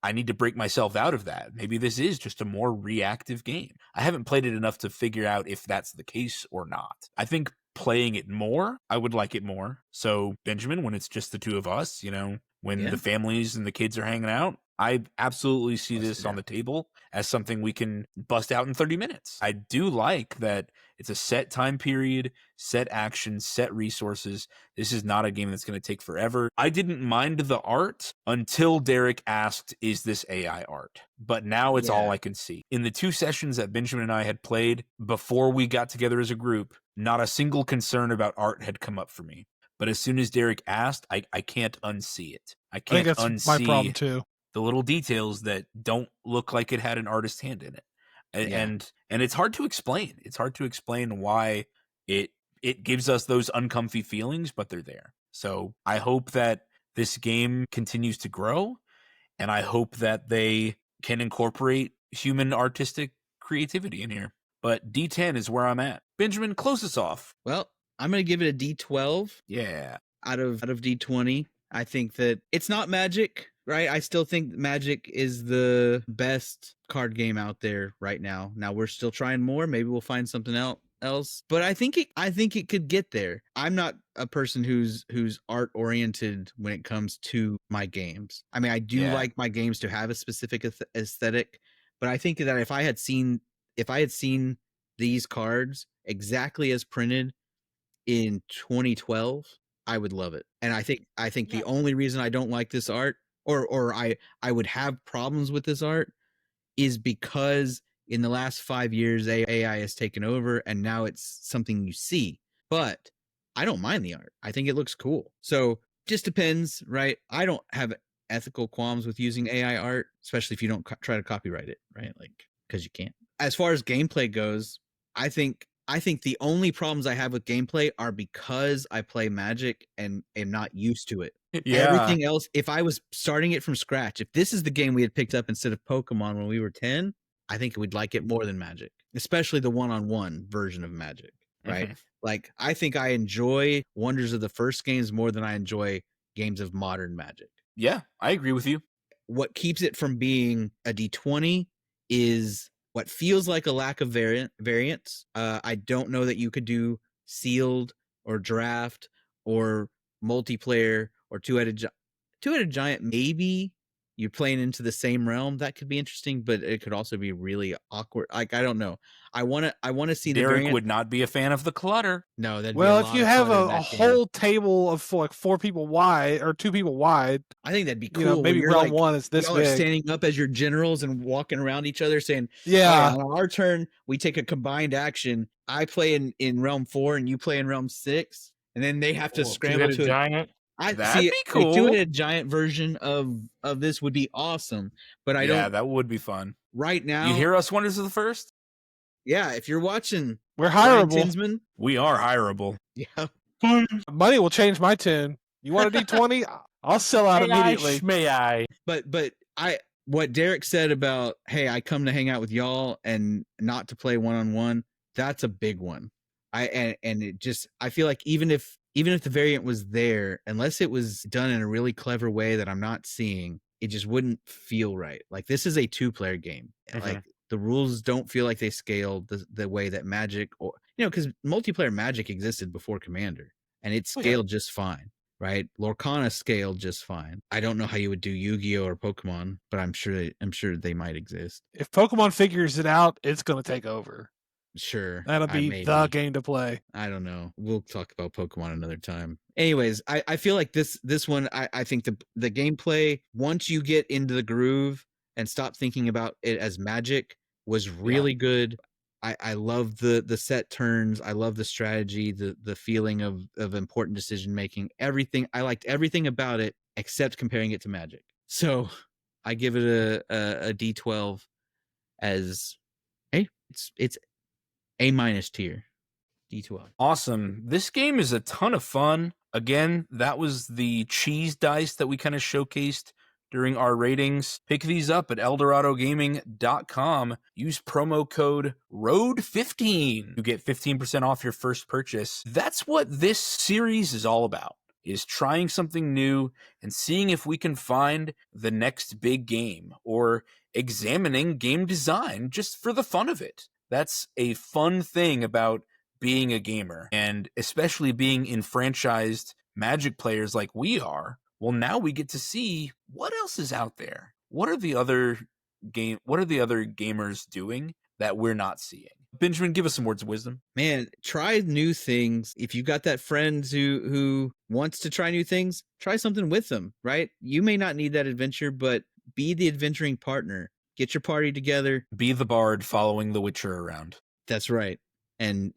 I need to break myself out of that. Maybe this is just a more reactive game. I haven't played it enough to figure out if that's the case or not. I think playing it more, I would like it more. So, Benjamin, when it's just the two of us, you know, when Yeah. the families and the kids are hanging out, I absolutely see Bust this it on out. the table as something we can bust out in 30 minutes. I do like that it's a set time period, set action, set resources. This is not a game that's going to take forever. I didn't mind the art until Derek asked, is this AI art? But now it's all Yeah. I can see. In the 2 sessions that Benjamin and I had played before we got together as a group, not a single concern about art had come up for me. but as soon as Derek asked, I can't unsee it. I I think can't that's my problem unsee too. the little details that don't look like it had an artist's hand in it. Yeah. And it's hard to explain. It's hard to explain why it gives us those uncomfy feelings, but they're there. So I hope that this game continues to grow, and I hope that they can incorporate human artistic creativity in here. But D10 is where I'm at. Benjamin, close us off. Well, I'm going to give it a D12 Yeah. out of D20. I think that it's not Magic, right? I still think Magic is the best card game out there right now. Now we're still trying more. Maybe we'll find something else. But I think it could get there. I'm not a person who's art oriented when it comes to my games. I mean, I do like my games to have a specific aesthetic, but I think that if I had seen these cards exactly as printed in 2012, I would love it. And I think the only reason I don't like this art, or I would have problems with this art, is because in the last 5 years AI has taken over and now it's something you see. But I don't mind the art. I think it looks cool. So just depends, right? I don't have ethical qualms with using AI art, especially if you don't try to copyright it, right? Like, because you can't. As far as gameplay goes, I think the only problems I have with gameplay are because I play Magic and am not used to it. Everything else, if I was starting it from scratch, if this is the game we had picked up instead of Pokemon when we were 10, I think we'd like it more than Magic, especially the one-on-one version of Magic, right? Like, I think I enjoy Wonders of the First games more than I enjoy games of modern Magic. Yeah, I agree with you. What keeps it from being a D20 is what feels like a lack of variance. I don't know that you could do sealed or draft or multiplayer or two-headed giant. Maybe you're playing into the same realm. That could be interesting, but it could also be really awkward. Like, I don't know. I want to see the Derek variant. would not be a fan of the clutter. No, that'd be Well, a if lot you of have clutter in a that whole table of like 4 people wide or 2 people wide, I think that'd be cool. you know, when maybe you're round like, one is this y'all are big. standing up as your generals and walking around each other saying, Yeah. "All right, on our turn, we take a combined action. I play in realm 4 and you play in realm 6." And then they have to scramble Two-headed to it. giant. I That'd see be a cool. two-headed giant version of this would be awesome. But I don't that would be fun. right now. You hear us, Wonders of the First? Yeah, if you're watching We're Brian hireable. Tinsman, We are hireable. yeah. Money will change my tune. You want a D20? I'll sell out immediately. May I? But what Derek said about, hey, I come to hang out with y'all and not to play one-on-one, that's a big one. And it just, I feel like even if the variant was there, unless it was done in a really clever way that I'm not seeing, it just wouldn't feel right. Like, this is a 2-player game. Like, the rules don't feel like they scaled the way that Magic, or, because multiplayer Magic existed before Commander and it scaled just fine. Right, Lorcana scaled just fine. I don't know how you would do Yu-Gi-Oh or Pokemon, but I'm sure they might exist. If Pokemon figures it out, it's going to take over. Sure, That'll be the game to play. I don't know. We'll talk about Pokemon another time. Anyways, I feel like this one. I think the gameplay, once you get into the groove and stop thinking about it as Magic, was really good. I love the set turns. I love the strategy, the feeling of important decision making. Everything, I liked everything about it except comparing it to Magic. So I give it a D12 as it's A- tier. D12. Awesome. This game is a ton of fun. Again, that was the cheese dice that we kind of showcased during our ratings. Pick these up at eldoradogaming.com. Use promo code ROAD15 to get 15% off your first purchase. That's what this series is all about, is trying something new and seeing if we can find the next big game, or examining game design just for the fun of it. That's a fun thing about being a gamer, and especially being enfranchised Magic players like we are. Well, now we get to see what else is out there. What are the other gamers doing that we're not seeing? Benjamin, give us some words of wisdom. Man, try new things. If you got that friend who wants to try new things, try something with them, right? You may not need that adventure, but be the adventuring partner. Get your party together. Be the bard following the Witcher around. That's right. And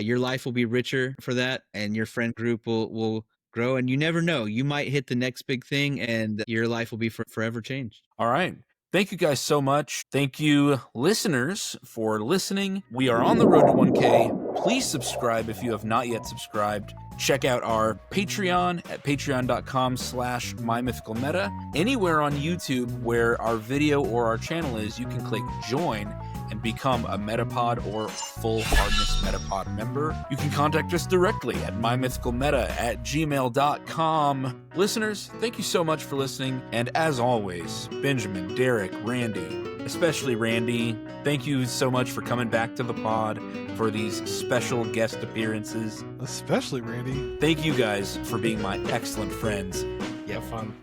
Your life will be richer for that, and your friend group will grow. And you never know, you might hit the next big thing, and your life will be forever changed. All right. Thank you guys so much. Thank you, listeners, for listening. We are on the road to 1K. Please subscribe if you have not yet subscribed. Check out our Patreon at patreon.com/MyMythicalMeta. Anywhere on YouTube where our video or our channel is, you can click join and become a Metapod or full hardness Metapod member. You can contact us directly at mymythicalmeta@gmail.com. Listeners, thank you so much for listening. And as always, Benjamin, Derek, Randy, especially Randy, thank you so much for coming back to the pod for these special guest appearances. Especially Randy. Thank you guys for being my excellent friends. Have fun.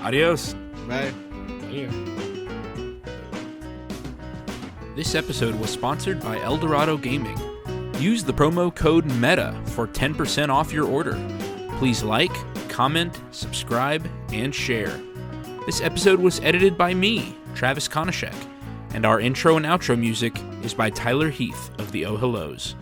Adios. Bye. Yeah. This episode was sponsored by Eldorado Gaming. Use the promo code META for 10% off your order. Please like, comment, subscribe, and share. This episode was edited by me, Travis Konishek, and our intro and outro music is by Tyler Heath of the Oh Hellos.